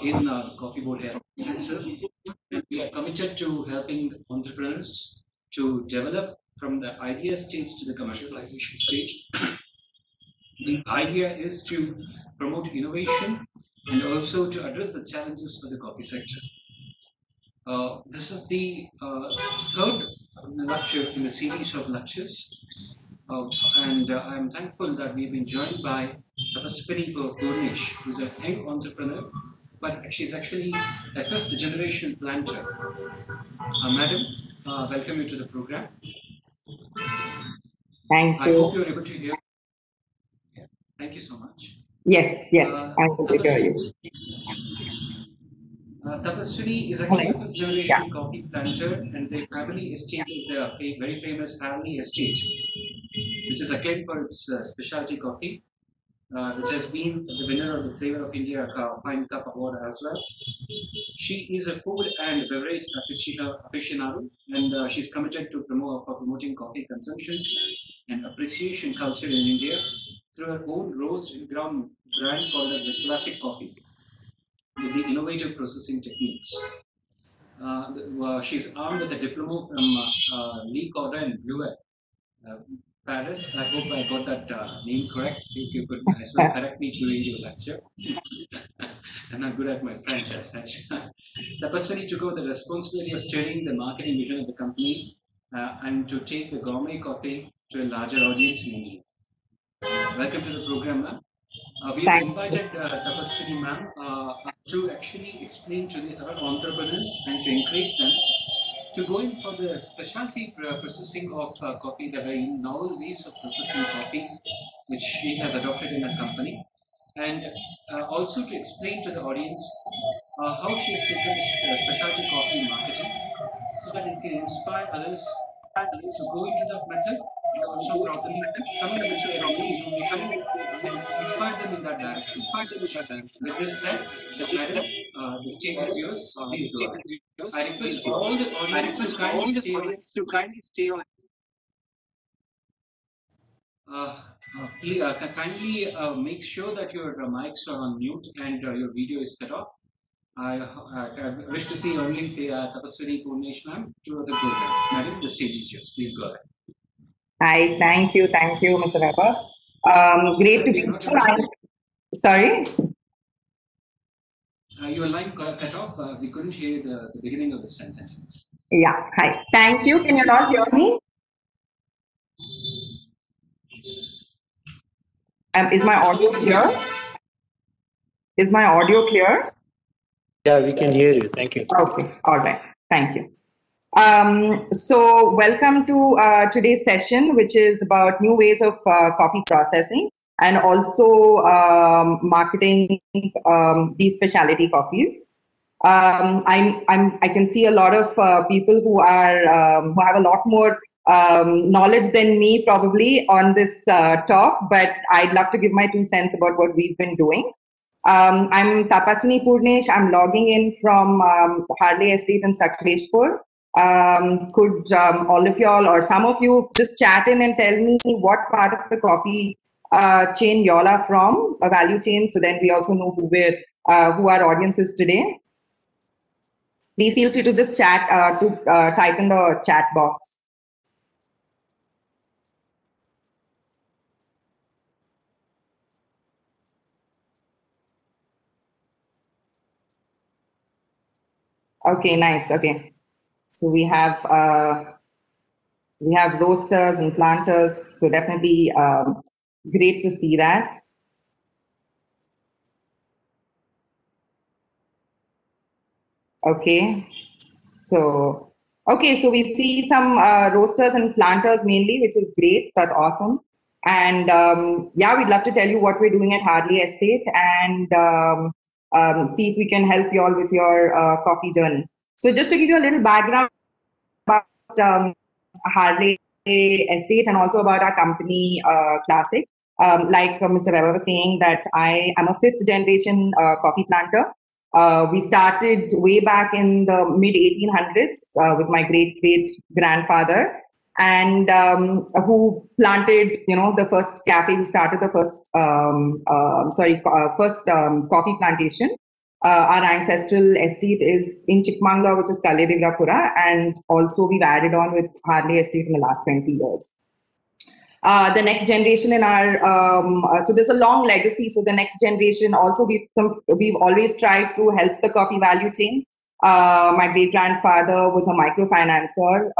in the Coffee Board here itself. And we are committed to helping entrepreneurs to develop from the idea stage to the commercialization stage. The idea is to promote innovation and also to address the challenges for the coffee sector. This is the third lecture in a series of lectures, and I'm thankful that we've been joined by Tapaswini Purnesh, who's a young entrepreneur, but she's actually a fifth generation planter. Madam, welcome you to the program. Thank you. I hope you're able to hear. Yeah. Thank you so much. Yes, I'm able to hear you. Tapaswini is actually a fifth generation coffee planter, and their family estate is the very famous family estate, which is acclaimed for its specialty coffee, which has been the winner of the Flavor of India Pine Cup Award as well. She is a food and beverage aficionado, and she's committed to promoting coffee consumption and appreciation culture in India through her own roast and ground brand called as the Classic Coffee, with the innovative processing techniques. She's armed with a diploma from Lee Cordon Bleu, Paris. I hope I got that name correct. If you could as well correct me during your lecture. I'm not good at my French as such. Tapaswini took over the responsibility of steering the marketing vision of the company and to take the gourmet coffee to a larger audience in India. Welcome to the program, ma'am. We have invited Tapaswini ma'am to actually explain to the other entrepreneurs and to encourage them to go in for the specialty processing of coffee, the very novel ways of processing coffee, which she has adopted in her company, and also to explain to the audience how she has taken specialty coffee marketing so that it can inspire others to go into that method and also probably come in with their own innovation and inspire them in that direction. With this said, madam, the stage is yours. Please go ahead. I request all the audience to kindly stay on. Kindly make sure that your mics are on mute and your video is cut off. I wish to see only Tapaswini Purnesh ma'am to the program. Madam, the stage is yours. Please go ahead. Hi, thank you, Mr. Weber. Great to be here. Sorry? Your line cut off. We couldn't hear the beginning of the sentence. Yeah, hi. Thank you. Can you not hear me? Is my audio clear? Is my audio clear? Yeah, we can hear you. Thank you. Okay, all right. Thank you. So welcome to today's session, which is about new ways of coffee processing and also marketing these specialty coffees. I can see a lot of people who have a lot more knowledge than me probably on this talk, but I'd love to give my 2 cents about what we've been doing. I'm Tapaswini Purnesh. I'm logging in from Harley Estate in Sakleshpur. Could all of y'all or some of you just chat in and tell me what part of the coffee chain y'all are from, a value chain, so then we also know who our audience is today. Please feel free to just chat, type in the chat box. Okay, nice. Okay, so we have roasters and planters, so definitely great to see that. Okay, so we see some roasters and planters mainly, which is great. That's awesome. And yeah, we'd love to tell you what we're doing at Harley Estate and see if we can help you all with your coffee journey. So just to give you a little background about Harley Estate and also about our company, Classic. Like Mr. Weber was saying, that I am a 5th generation coffee planter. We started way back in the mid 1800s with my great grandfather, and who planted, the first cafe, who started the first coffee plantation. Our ancestral estate is in Chikmangla, which is Kalevigrapura, and also we've added on with Harley Estate in the last 20 years. The next generation in our so there's a long legacy. So the next generation also we've always tried to help the coffee value chain. My great grandfather was a microfinancer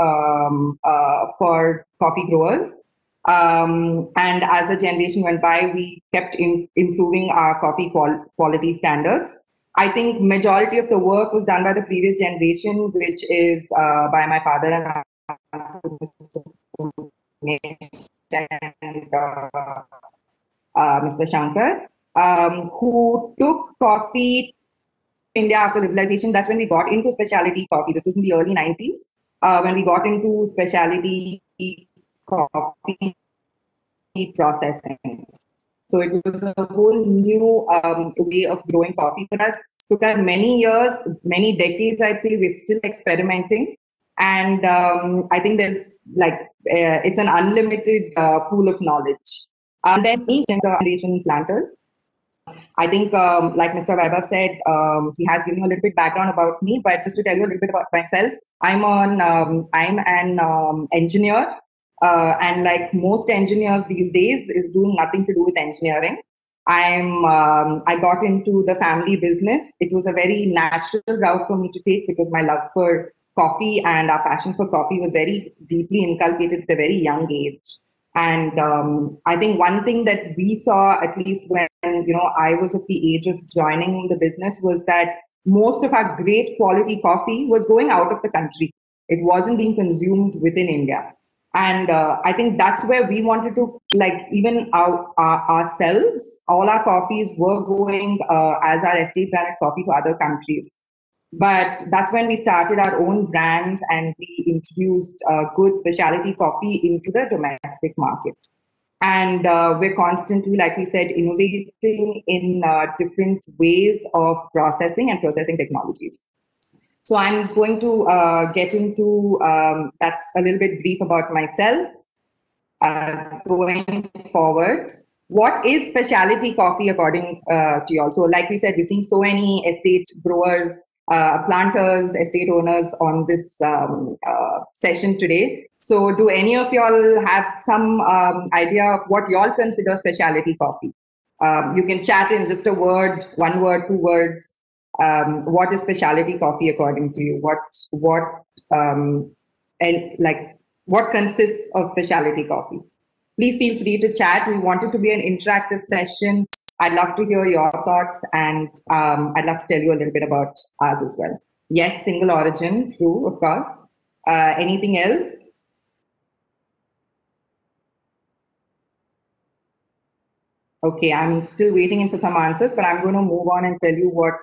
for coffee growers, and as the generation went by, we kept improving our coffee quality standards. I think majority of the work was done by the previous generation, which is by my father and Mr. Shankar, who took coffee to India after liberalization. That's when we got into specialty coffee. This was in the early 90s, when we got into specialty coffee processing. So it was a whole new way of growing coffee for us. It took us many years, many decades, I'd say. We're still experimenting. And I think there's it's an unlimited pool of knowledge. And then generation planters. I think, like Mr. Vaibhav said, he has given you a little bit background about me, but just to tell you a little bit about myself, I'm an engineer. And like most engineers these days is doing nothing to do with engineering. I got into the family business. It was a very natural route for me to take because my love for coffee and our passion for coffee was very deeply inculcated at a very young age. And I think one thing that we saw, at least when I was of the age of joining the business, was that most of our great quality coffee was going out of the country. It wasn't being consumed within India. And I think that's where we wanted to, even ourselves, all our coffees were going as our estate branded coffee to other countries. But that's when we started our own brands and we introduced good specialty coffee into the domestic market. And we're constantly, like we said, innovating in different ways of processing and processing technologies. So I'm going to get into, that's a little bit brief about myself. Going forward, what is specialty coffee according to you all? So like we said, we're seeing so many estate growers, planters, estate owners on this session today. So do any of y'all have some idea of what y'all consider specialty coffee? You can chat in just a word, 1 word, 2 words. What is specialty coffee according to you? What consists of specialty coffee? Please feel free to chat. We want it to be an interactive session. I'd love to hear your thoughts, and I'd love to tell you a little bit about ours as well. Yes, single origin, true, of course. Anything else? Okay, I'm still waiting for some answers, but I'm going to move on and tell you what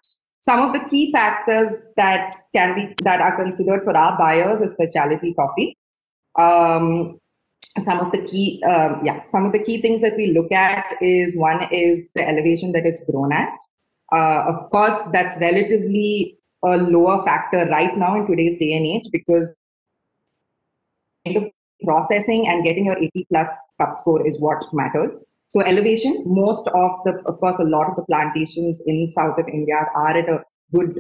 some of the key factors that are considered for our buyers as specialty coffee. Some of the key things that we look at is, one is the elevation that it's grown at. Of course, that's relatively a lower factor right now in today's day and age, because processing and getting your 80+ cup score is what matters. So elevation, a lot of the plantations in south of India are at a good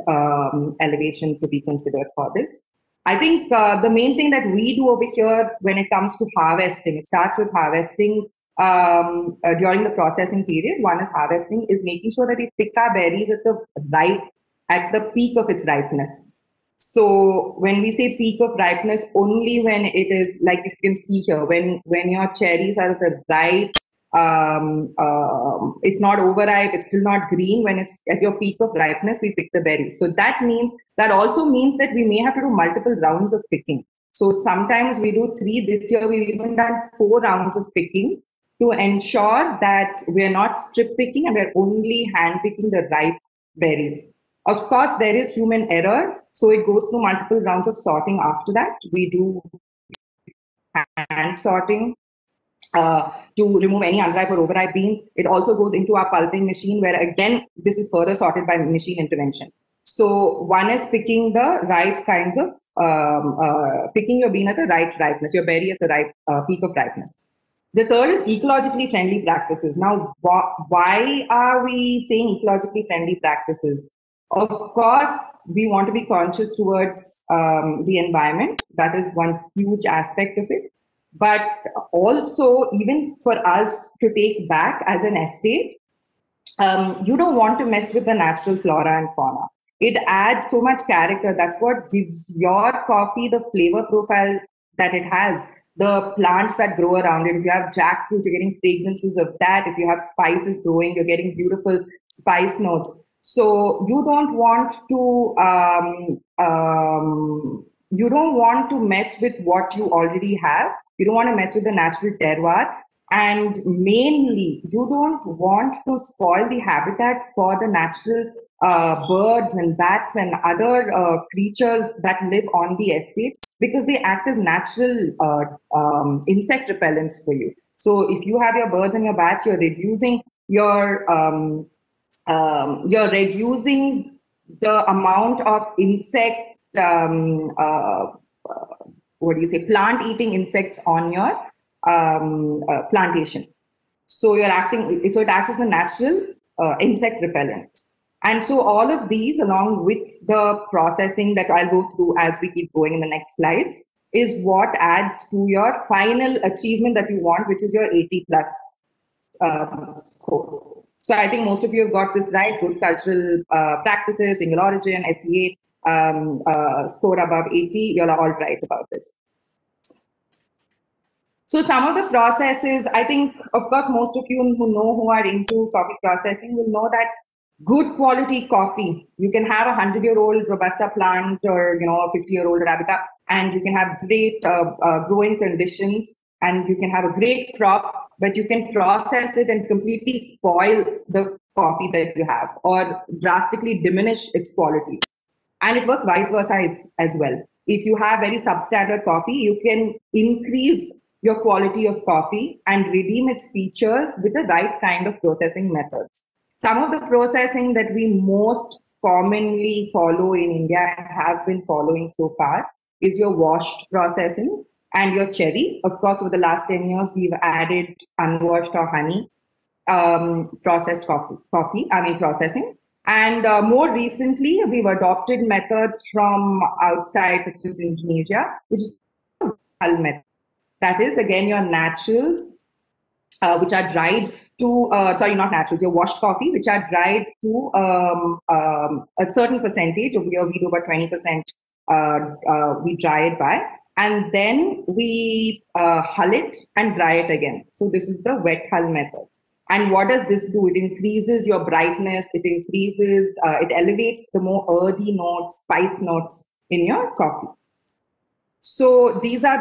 elevation to be considered for this. I think the main thing that we do over here when it comes to harvesting, it starts with harvesting during the processing period. One is harvesting, is making sure that we pick our berries at the peak of its ripeness. So when we say peak of ripeness, only when it is, like you can see here, when your cherries are at the right, it's not overripe, it's still not green. When it's at your peak of ripeness, we pick the berries. So that also means that we may have to do multiple rounds of picking. So sometimes we do 3. This year we've even done 4 rounds of picking to ensure that we're not strip picking and we're only hand picking the ripe berries. Of course, there is human error, so it goes through multiple rounds of sorting after that. We do hand sorting to remove any unripe or overripe beans. It also goes into our pulping machine, where again, this is further sorted by machine intervention. So one is picking the right kinds of, picking your bean at the right ripeness, your berry at the right peak of ripeness. The third is ecologically friendly practices. Now, why are we saying ecologically friendly practices? Of course, we want to be conscious towards the environment. That is one huge aspect of it. But also, even for us to take back as an estate, you don't want to mess with the natural flora and fauna. It adds so much character. That's what gives your coffee the flavor profile that it has. The plants that grow around it. If you have jackfruit, you're getting fragrances of that. If you have spices growing, you're getting beautiful spice notes. So you don't want to mess with what you already have. You don't want to mess with the natural terroir. And mainly, you don't want to spoil the habitat for the natural birds and bats and other creatures that live on the estate, because they act as natural insect repellents for you. So if you have your birds and your bats, you're reducing the amount of insect plant-eating insects on your plantation. So it acts as a natural insect repellent. And so all of these, along with the processing that I'll go through as we keep going in the next slides, is what adds to your final achievement that you want, which is your 80 plus score. So I think most of you have got this right. Good cultural practices, single origin, SEA, score above 80. You're all right about this. So some of the processes, I think, of course, most of you who are into coffee processing will know that good quality coffee, you can have a 100-year-old Robusta plant or, a 50-year-old Arabica, and you can have great growing conditions, and you can have a great crop, but you can process it and completely spoil the coffee that you have or drastically diminish its qualities. And it works vice versa as well. If you have very substandard coffee, you can increase your quality of coffee and redeem its features with the right kind of processing methods. Some of the processing that we most commonly follow in India and have been following so far is your washed processing and your cherry. Of course, over the last 10 years, we've added unwashed or honey processed processing. And more recently, we've adopted methods from outside, such as Indonesia, which is the hull method. That is, again, your naturals, which are dried to, not naturals, your washed coffee, which are dried to a certain percentage. Over here, we do about 20%, we dry it by. And then we hull it and dry it again. So this is the wet hull method. And what does this do? It increases your brightness. It elevates the more earthy notes, spice notes in your coffee. So these are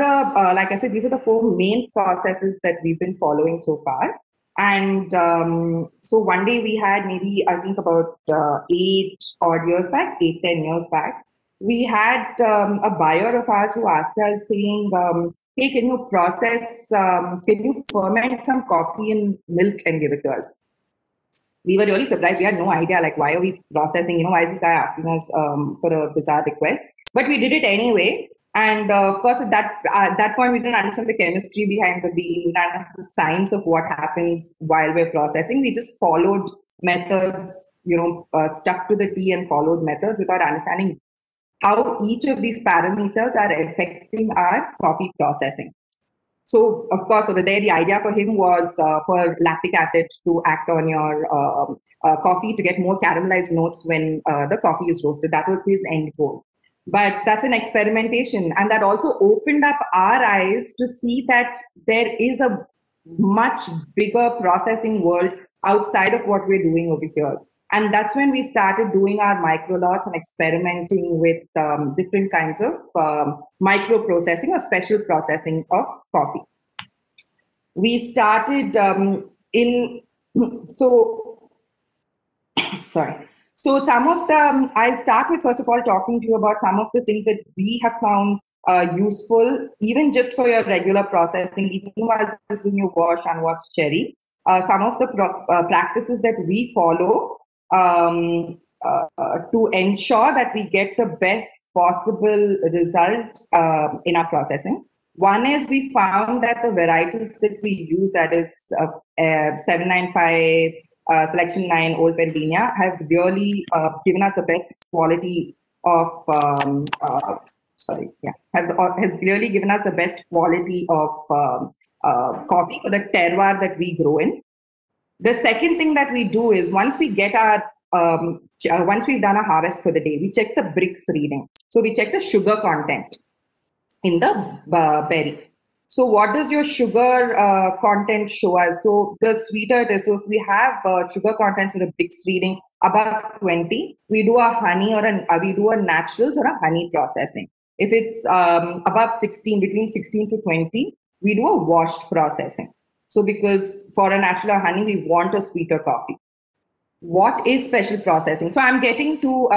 like I said, these are the 4 main processes that we've been following so far. And so one day we had maybe, I think about 8 10 years back, we had a buyer of ours who asked us saying, hey, can you ferment some coffee in milk and give it to us? We were really surprised. We had no idea, like, why are we processing? Why is this guy asking us for a bizarre request? But we did it anyway. And of course, at that point, we didn't understand the chemistry behind the bean, we didn't understand the science of what happens while we're processing. We just followed methods, stuck to the T and followed methods without understanding how each of these parameters are affecting our coffee processing. So, of course, over there, the idea for him was for lactic acid to act on your coffee to get more caramelized notes when the coffee is roasted. That was his end goal. But that's an experimentation. And that also opened up our eyes to see that there is a much bigger processing world outside of what we're doing over here. And that's when we started doing our micro lots and experimenting with different kinds of micro processing or special processing of coffee. We started So some of I'll start with, first of all, talking to you about some of the things that we have found useful, even just for your regular processing, even while just doing your wash and wash cherry. Some of the practices that we follow to ensure that we get the best possible result in our processing. One is we found that the varietals that we use, that is 795, Selection 9, Old Peradeniya, have really given us the best quality of, has really given us the best quality of coffee for the terroir that we grow in. The second thing that we do is once we get our, once we've done a harvest for the day, we check the Brix reading. So we check the sugar content in the berry. So what does your sugar content show us? So the sweeter it is. So if we have sugar contents in a Brix reading above 20, we do a honey or we do a naturals or a honey processing. If it's above 16, between 16 to 20, we do a washed processing. So because for a natural honey, we want a sweeter coffee. What is special processing? So I'm getting to,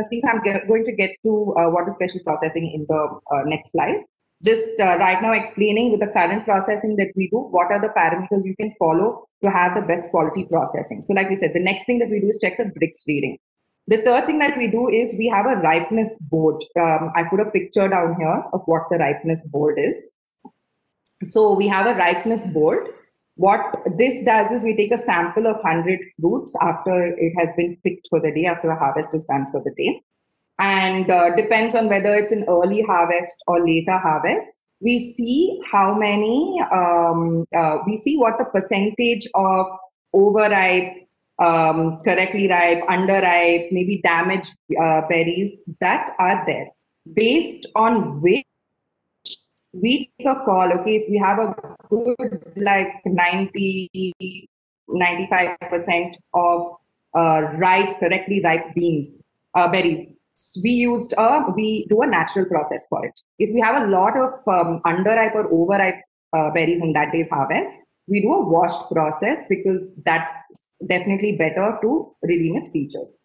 Steve, I'm going to get to what is special processing in the next slide. Just right now explaining with the current processing that we do, what are the parameters you can follow to have the best quality processing. So like we said, the next thing that we do is check the Brix reading. The third thing that we do is we have a ripeness board. I put a picture down here of what the ripeness board is. So we have a ripeness board. What this does is we take a sample of 100 fruits after it has been picked for the day, after the harvest is done for the day. And depends on whether it's an early harvest or later harvest. We see how many, we see what the percentage of overripe, correctly ripe, underripe, maybe damaged berries that are there. Based on which we take a call, okay, if we have a good like 95% of ripe, correctly ripe beans, berries, we do a natural process for it. If we have a lot of underripe or overripe berries in that day's harvest, we do a washed process because that's definitely better to redeem its features.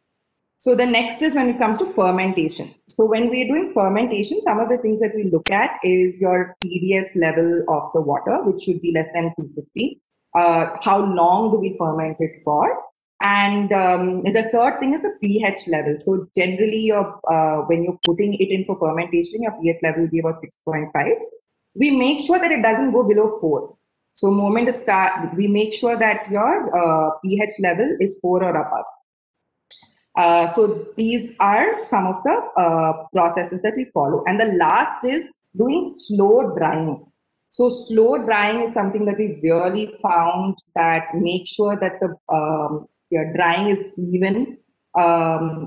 So the next is when it comes to fermentation. So when we're doing fermentation, some of the things that we look at is your TDS level of the water, which should be less than 250. How long do we ferment it for? And the third thing is the pH level. So generally, when you're putting it in for fermentation, your pH level will be about 6.5. We make sure that it doesn't go below 4. So moment it starts, we make sure that your pH level is 4 or above. So these are some of the processes that we follow. And the last is doing slow drying. So slow drying is something that we really found that makes sure that the your drying is even,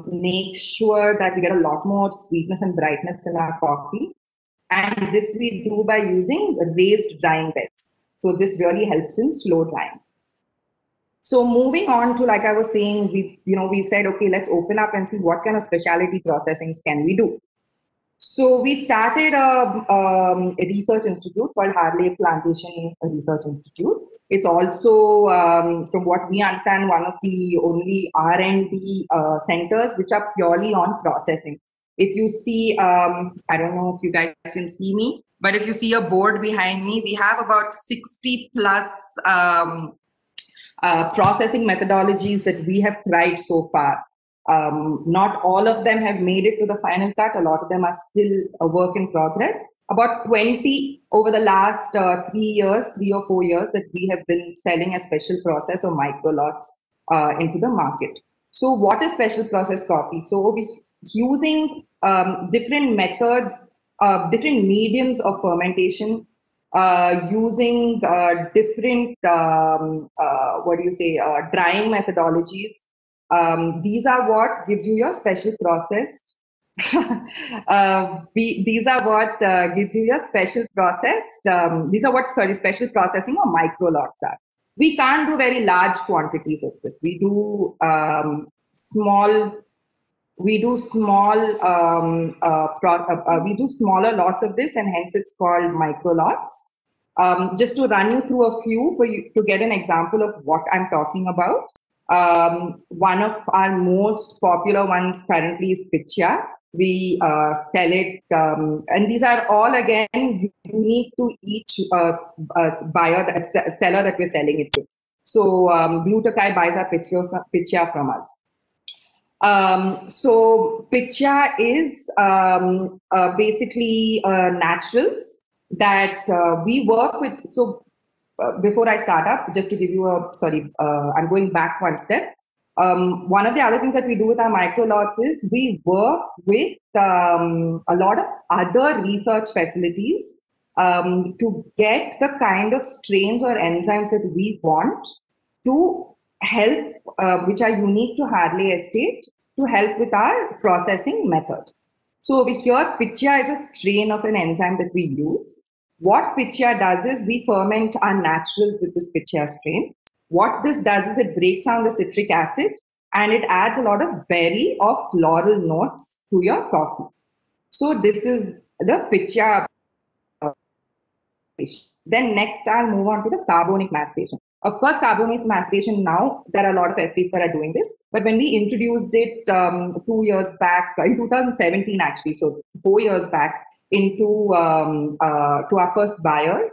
make sure that we get a lot more sweetness and brightness in our coffee. And this we do by using raised drying beds. So this really helps in slow drying. So moving on to, like I was saying, we said, okay, let's open up and see what kind of specialty processings can we do. So we started a research institute called Harley Plantation Research Institute. It's also, from what we understand, one of the only R&D centers which are purely on processing. If you see, I don't know if you guys can see me, but if you see a board behind me, we have about 60 plus processing methodologies that we have tried so far. Not all of them have made it to the final cut. A lot of them are still a work in progress. About 20 over the last 3 or 4 years that we have been selling a special process or micro lots into the market. So what is special processed coffee? So we're using different methods, different mediums of fermentation, using different, drying methodologies. These are what gives you your special processed. These are what gives you your special processed. These are what, special processing or micro lots are. We can't do very large quantities of this. We do smaller lots of this, and hence it's called micro lots. Just to run you through a few for you to get an example of what I'm talking about. One of our most popular ones currently is Pitya. We sell it, and these are all again unique to each seller that we're selling it to. So Blue Tokai buys our Pitya from us. So Pitya is basically naturals that we work with. So before I start up, just to give you I'm going back one step. One of the other things that we do with our microlots is we work with a lot of other research facilities to get the kind of strains or enzymes that we want to help, which are unique to Harley Estate, to help with our processing method. So over here, Pichia is a strain of an enzyme that we use. What Pichia does is we ferment our naturals with this Pichia strain. What this does is it breaks down the citric acid and it adds a lot of berry or floral notes to your coffee. So this is the Pichia. Then next I'll move on to the carbonic maceration. Of course, carbonic maceration now, there are a lot of estates that are doing this. But when we introduced it 2 years back, in 2017 actually, so 4 years back, into to our first buyer,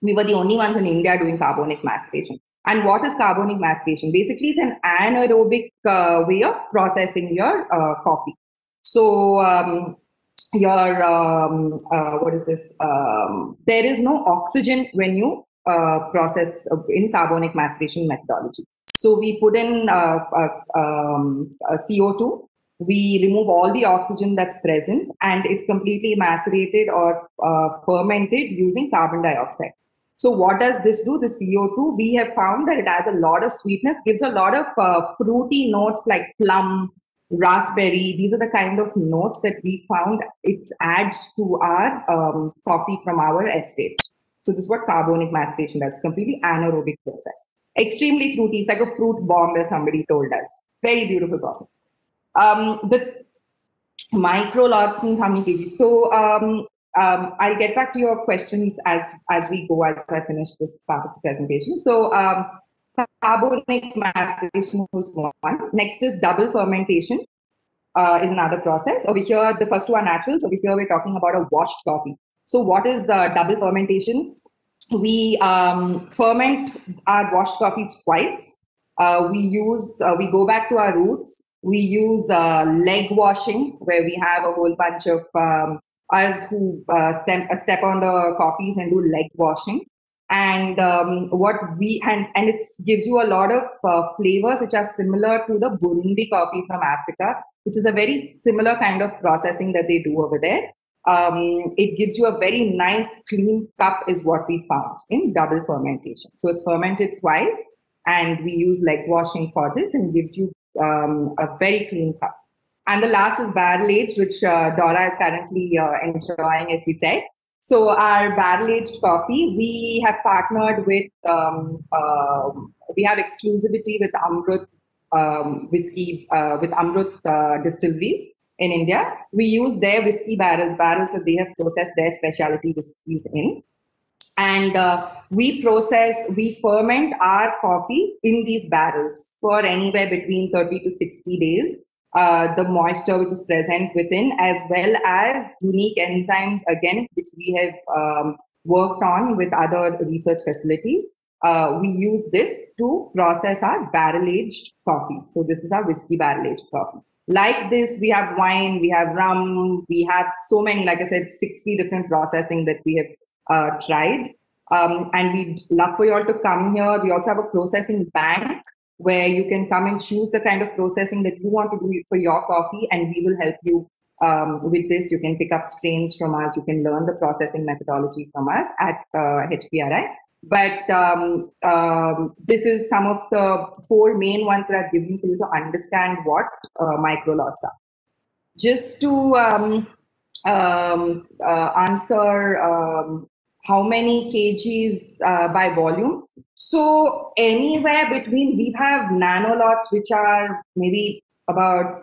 we were the only ones in India doing carbonic maceration. And what is carbonic maceration? Basically, it's an anaerobic way of processing your coffee. So what is this? There is no oxygen when you process in carbonic maceration methodology. So we put in CO2. We remove all the oxygen that's present, and it's completely macerated or fermented using carbon dioxide. So what does this do? The CO2, we have found that it adds a lot of sweetness, gives a lot of fruity notes like plum, raspberry. These are the kind of notes that we found it adds to our coffee from our estate. So this is what carbonic maceration does. Completely anaerobic process. Extremely fruity. It's like a fruit bomb, as somebody told us. Very beautiful coffee. The micro lots means how many kgs. So I'll get back to your questions as we go, as I finish this part of the presentation. So carbonic maceration was one. Next is double fermentation is another process. Over here, the first two are naturals. Over here, we're talking about a washed coffee. So what is double fermentation? We ferment our washed coffees twice. We go back to our roots. We use leg washing, where we have a whole bunch of us who step on the coffees and do leg washing. And it gives you a lot of flavors which are similar to the Burundi coffee from Africa, which is a very similar kind of processing that they do over there. It gives you a very nice clean cup is what we found in double fermentation. So it's fermented twice, and we use leg washing for this, and gives you a very clean cup. And the last is barrel aged, which Dora is currently enjoying, as she said. So our barrel aged coffee, we have partnered with, we have exclusivity with Amrut whiskey, with Amrut distilleries in India. We use their whiskey barrels that they have processed their specialty whiskeys in. And we ferment our coffees in these barrels for anywhere between 30 to 60 days. The moisture which is present within, as well as unique enzymes, again, which we have worked on with other research facilities. We use this to process our barrel-aged coffee. So this is our whiskey barrel-aged coffee. Like this, we have wine, we have rum, we have so many, like I said, 60 different processing that we have tried. And we'd love for you all to come here. We also have a processing bank where you can come and choose the kind of processing that you want to do for your coffee, and we will help you with this. You can pick up strains from us. You can learn the processing methodology from us at HPRI. But this is some of the 4 main ones that I've given for you to understand what microlots are. Just to answer how many kgs by volume. So anywhere between, we have nanolots, which are maybe about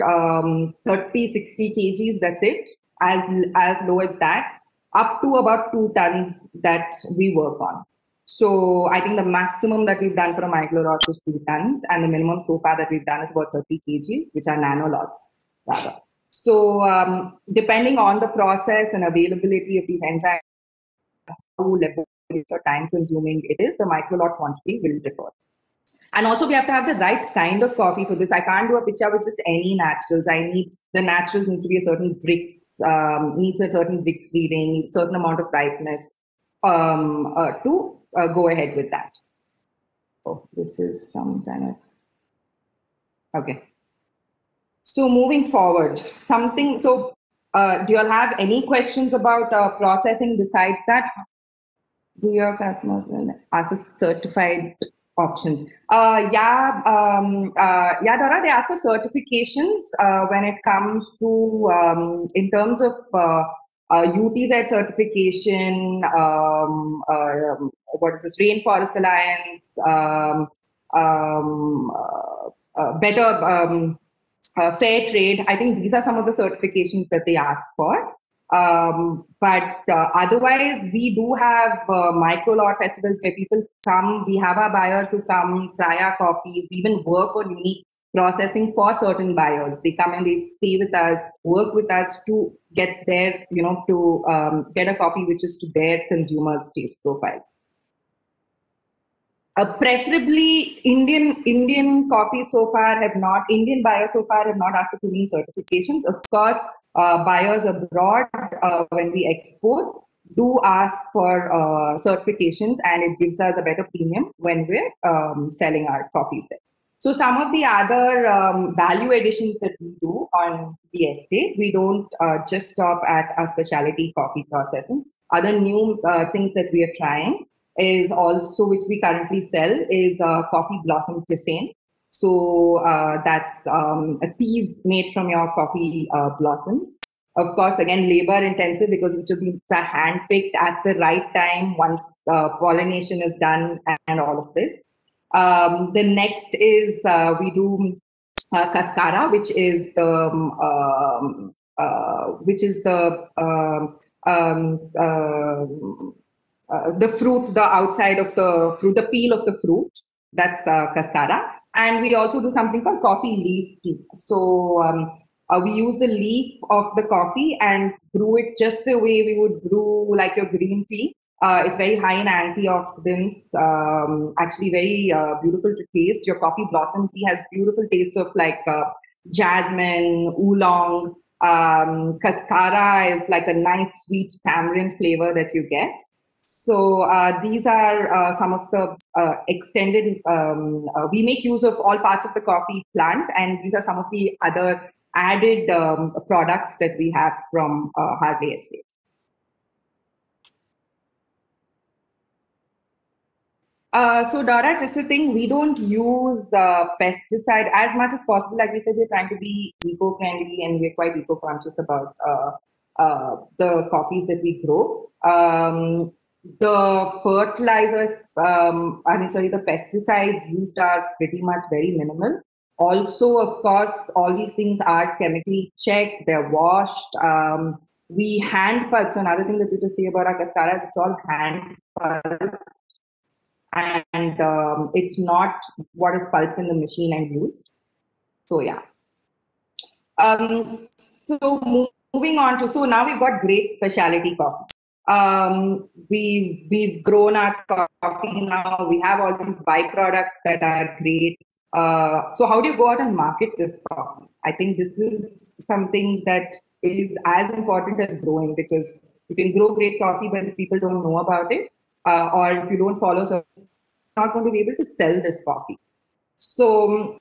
30, 60 kgs, that's it, as low as that, up to about 2 tons that we work on. So I think the maximum that we've done for a microlot is 2 tons, and the minimum so far that we've done is about 30 kgs, which are nanolots rather. So depending on the process and availability of these enzymes, how laborious or time consuming it is, the microlot quantity will differ. And also we have to have the right kind of coffee for this. I can't do a picture with just any naturals. I need, the naturals need to be a certain Brix, needs a certain Brix reading, needs a certain amount of ripeness to go ahead with that. Oh, this is some kind of, okay. So moving forward, do you all have any questions about processing besides that? Do your customers ask for certified options? Yeah, Dora, they ask for certifications when it comes to, in terms of UTZ certification, what is this, Rainforest Alliance, better fair trade. I think these are some of the certifications that they ask for. But otherwise, we do have micro lot festivals where people come. We have our buyers who come, try our coffees. We even work on unique processing for certain buyers. They come and they stay with us, work with us to get their, get a coffee which is to their consumers' taste profile. Preferably Indian coffee so far have not, Indian buyers so far have not asked for too many certifications. Of course, buyers abroad, when we export, do ask for certifications, and it gives us a better premium when we're selling our coffees there. So some of the other value additions that we do on the estate, we don't just stop at our specialty coffee processing. Other new things that we are trying is also, which we currently sell, is coffee blossom tisane. So that's teas made from your coffee blossoms. Of course, again, labor intensive because each of these are hand-picked at the right time once pollination is done and all of this. The next is we do cascara, which is the fruit, the outside of the fruit, the peel of the fruit. That's cascara. And we also do something called coffee leaf tea. So we use the leaf of the coffee and brew it just the way we would brew like your green tea. It's very high in antioxidants, actually very beautiful to taste. Your coffee blossom tea has beautiful tastes of like jasmine, oolong. Cascara is like a nice sweet tamarind flavor that you get. So these are some of the extended, we make use of all parts of the coffee plant, and these are some of the other added products that we have from Harley Estate. So Dora, just a thing, we don't use pesticide as much as possible. Like we said, we're trying to be eco-friendly and we're quite eco-conscious about the coffees that we grow. The fertilizers, the pesticides used are pretty much very minimal. Also, of course, all these things are chemically checked, they're washed. We hand pulp. So another thing that we just say about our cascara is it's all hand pulp. And it's not what is pulped in the machine and used. So yeah. So moving on to, so now we've got great specialty coffee. We've grown our coffee now. We have all these byproducts that are great. So how do you go out and market this coffee? I think this is something that is as important as growing, because you can grow great coffee, but if people don't know about it, or if you don't follow service, you're not going to be able to sell this coffee. So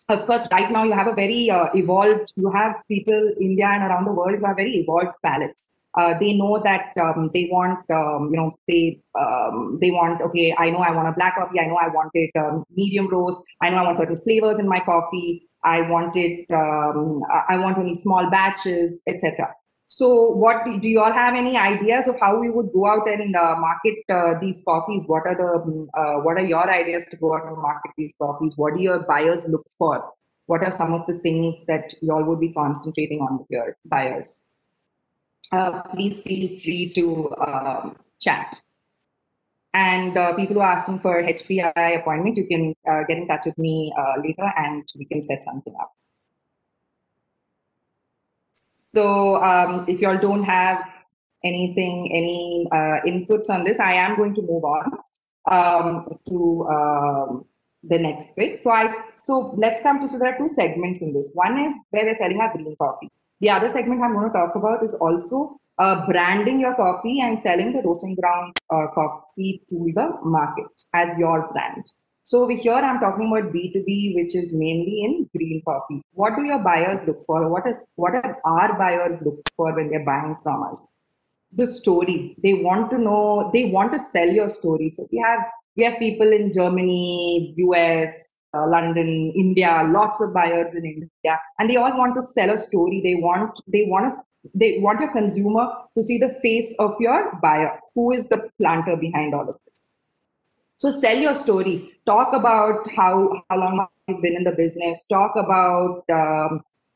of course, right now you have a very evolved, you have people, India and around the world, who have very evolved palates. They know that they want, they want, okay, I know I want a black coffee. I know I want it medium roast. I know I want certain flavors in my coffee. I want it, I want only small batches, etc. So what do you all have any ideas of how we would go out and market these coffees? What are your ideas to go out and market these coffees? What do your buyers look for? What are some of the things that you all would be concentrating on with your buyers? Please feel free to chat. And people who are asking for HPI appointment, you can get in touch with me later and we can set something up. So if you all don't have anything, any inputs on this, I am going to move on to the next bit. So let's come to, so there are two segments in this. One is where we're selling our green coffee. The other segment I'm going to talk about is also branding your coffee and selling the roasting ground coffee to the market as your brand. So over here, I'm talking about B2B, which is mainly in green coffee. What do your buyers look for? What are our buyers look for when they're buying from us? The story. They want to know, they want to sell your story. So we have people in Germany, US, London, India, lots of buyers in India, and they all want to sell a story. They want a consumer to see the face of your buyer. Who is the planter behind all of this? So sell your story. Talk about how long you've been in the business. Talk about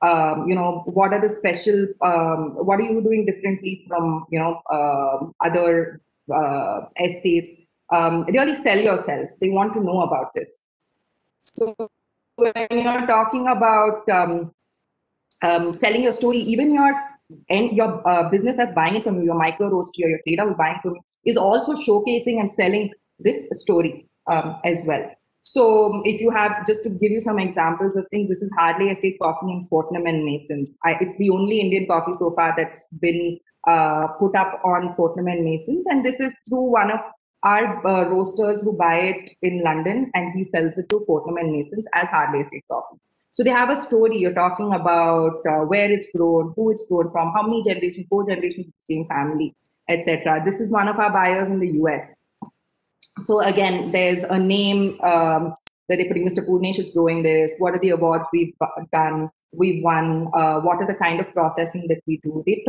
what are the special what are you doing differently from other estates. Really sell yourself. They want to know about this. So when you're talking about selling your story, even your business that's buying it from you, your micro roastery or your trader who's buying from you, is also showcasing and selling this story as well. So if you have, just to give you some examples of things, this is Harley Estate Coffee in Fortnum and Masons. It's the only Indian coffee so far that's been put up on Fortnum and Masons, and this is through one of our roasters who buy it in London, and he sells it to Fortnum and Masons as Harley Estate Coffee. So they have a story. You're talking about where it's grown, who it's grown from, how many generations, 4 generations of the same family, etc. This is one of our buyers in the US. So again, there's a name that they're putting. Mr. Purnesh is growing this. What are the awards we've done? We've won. What are the kind of processing that we do? They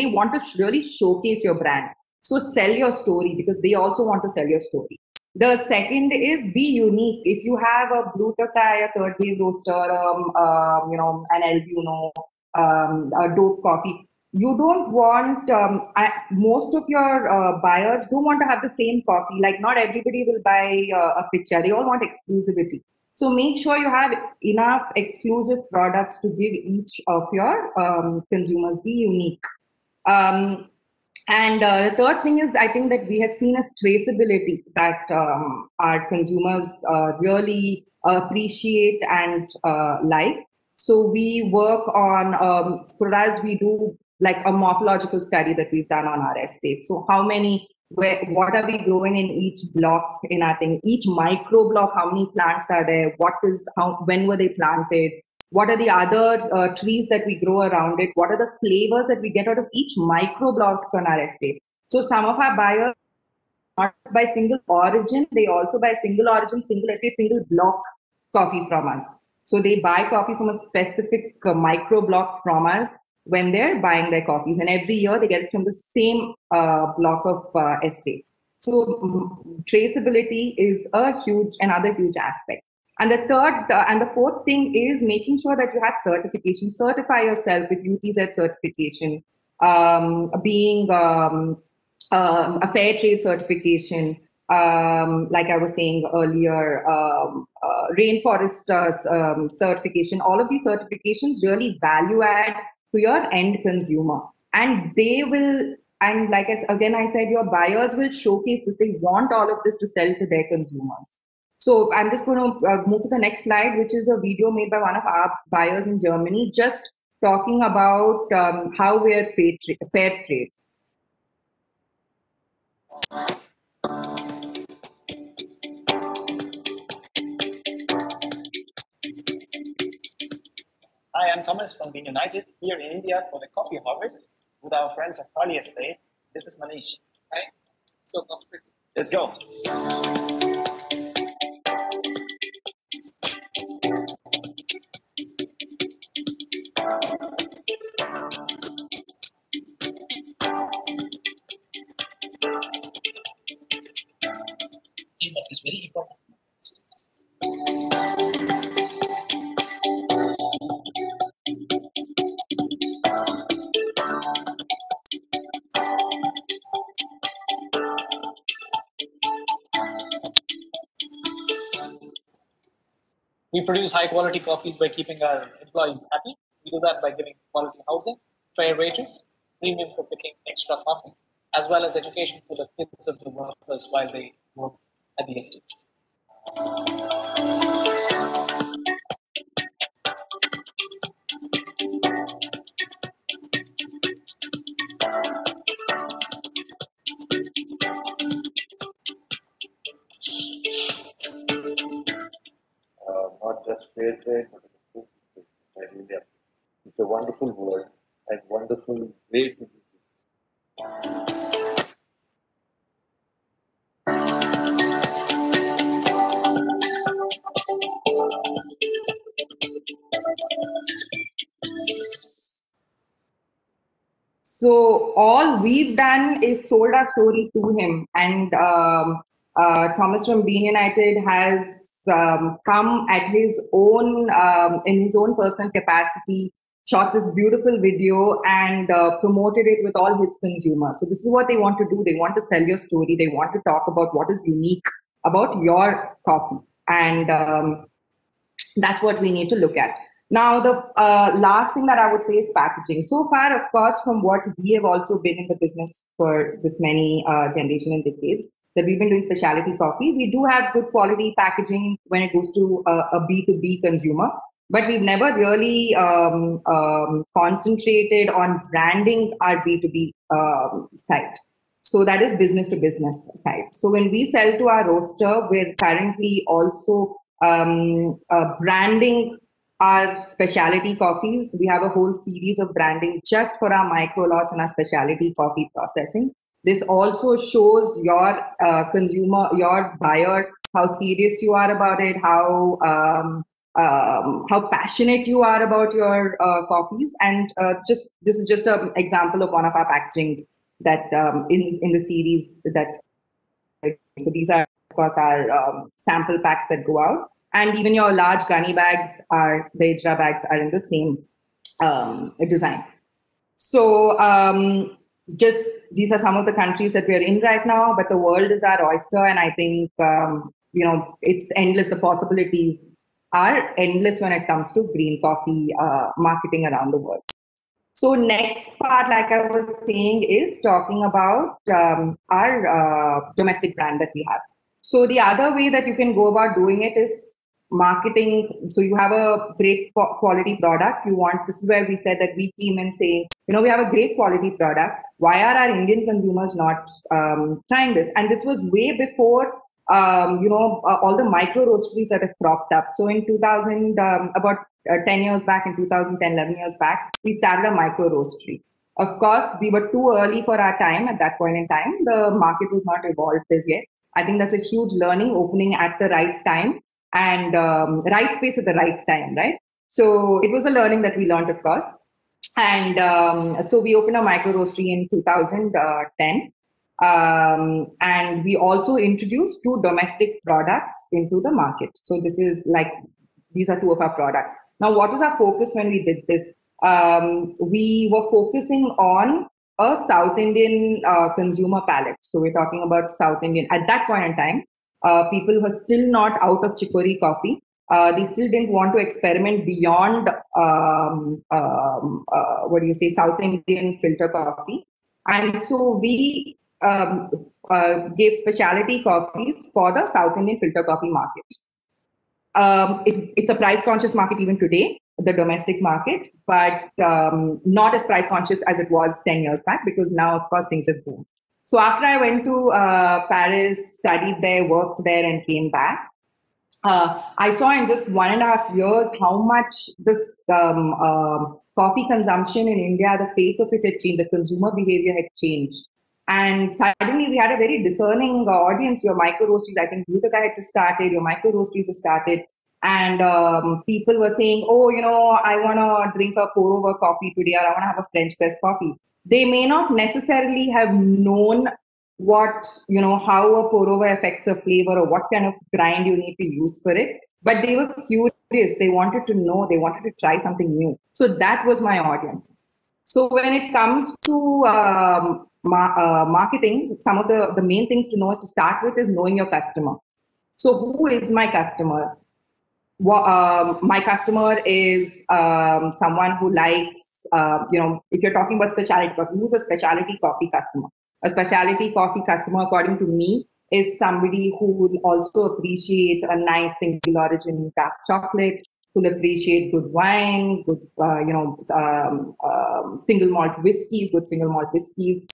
want to really showcase your brand. So sell your story, because they also want to sell your story. The second is be unique. If you have a Blue Tokai, a third wave roaster, an Albuno, a dope coffee, you don't want, most of your buyers don't want to have the same coffee. Like, not everybody will buy a picture. They all want exclusivity. So make sure you have enough exclusive products to give each of your consumers. Be unique. And the third thing is, I think that we have seen as traceability, that our consumers really appreciate and like. So we work on, for us, we do like a morphological study that we've done on our estate. So what are we growing in each block in our thing? Each micro block, how many plants are there? When were they planted? What are the other trees that we grow around it? What are the flavors that we get out of each micro block on our estate? So some of our buyers not by single origin, they also buy single origin, single estate, single block coffee from us. So they buy coffee from a specific micro block from us when they're buying their coffees. And every year they get it from the same block of estate. So traceability is another huge aspect. And the third and the fourth thing is making sure that you have certification. Certify yourself with UTZ certification, being a fair trade certification, like I was saying earlier, rainforest certification. All of these certifications really value add to your end consumer, and they will. And like I said, your buyers will showcase this. They want all of this to sell to their consumers. So I'm just going to move to the next slide, which is a video made by one of our buyers in Germany, just talking about how we are fair trade. Hi, I'm Thomas from Bean United here in India for the coffee harvest with our friends of Harley Estate. This is Manish. Hi. Let's go. Teamwork is very important. We produce high quality coffees by keeping our employees happy. We do that by giving quality housing, fair wages, premium for picking extra coffee, as well as education for the kids of the workers while they work at the estate. very much. I really appreciate. It's a wonderful word and wonderful way to do it. So all we've done is sold our story to him, and Thomas from Bean United has come at his own in his own personal capacity, shot this beautiful video and promoted it with all his consumers. So this is what they want to do. They want to sell your story. They want to talk about what is unique about your coffee, and that's what we need to look at. Now, the last thing that I would say is packaging. So far, of course, from what we have also been in the business for this many generation and decades, that we've been doing specialty coffee, we do have good quality packaging when it goes to a B2B consumer, but we've never really concentrated on branding our B2B site. So that is business to business side. So when we sell to our roaster, we're currently also branding our specialty coffees. We have a whole series of branding just for our micro lots and our specialty coffee processing. This also shows your consumer, your buyer, how serious you are about it, how passionate you are about your coffees. And this is just an example of one of our packaging that in the series that. So these are, of course, our sample packs that go out. And even your large gunny bags the Ijra bags are in the same design. So just these are some of the countries that we're in right now, but the world is our oyster. And I think, it's endless. The possibilities are endless when it comes to green coffee marketing around the world. So next part, like I was saying, is talking about our domestic brand that we have. So the other way that you can go about doing it is marketing. So you have a great quality product. This is where we said that we came in saying, we have a great quality product. Why are our Indian consumers not trying this? And this was way before, all the micro roasteries that have cropped up. So in 2000, about 10 years back, in 2010, 11 years back, we started a micro roastery. Of course, we were too early for our time at that point in time. The market was not evolved as yet. I think that's a huge learning, opening at the right time and right space at the right time, right? So it was a learning that we learned, of course. And so we opened a micro roastery in 2010. And we also introduced 2 domestic products into the market. So these are 2 of our products. Now, what was our focus when we did this? We were focusing on a South Indian consumer palate. So we're talking about South Indian. At that point in time, people were still not out of chicory coffee. They still didn't want to experiment beyond, South Indian filter coffee. And so we gave specialty coffees for the South Indian filter coffee market. It's a price conscious market even today, the domestic market, but not as price conscious as it was 10 years back, because now, of course, things have boomed. So after I went to Paris, studied there, worked there, and came back, I saw in just 1.5 years how much this coffee consumption in India, the face of it had changed, the consumer behavior had changed. And suddenly we had a very discerning audience. Your micro roasteries, I think Butaka had just started, your micro roasteries have started. And people were saying, I want to drink a pour over coffee today, or I want to have a French press coffee. They may not necessarily have known how a pour over affects a flavor or what kind of grind you need to use for it. But they were curious. They wanted to know, they wanted to try something new. So that was my audience. So when it comes to marketing, some of the main things to know is to start with is knowing your customer. So who is my customer? My customer is someone who likes, if you're talking about specialty coffee, who's a specialty coffee customer? A specialty coffee customer, according to me, is somebody who will also appreciate a nice single origin dark chocolate, who'll appreciate good wine, good, single malt whiskeys, good single malt whiskeys.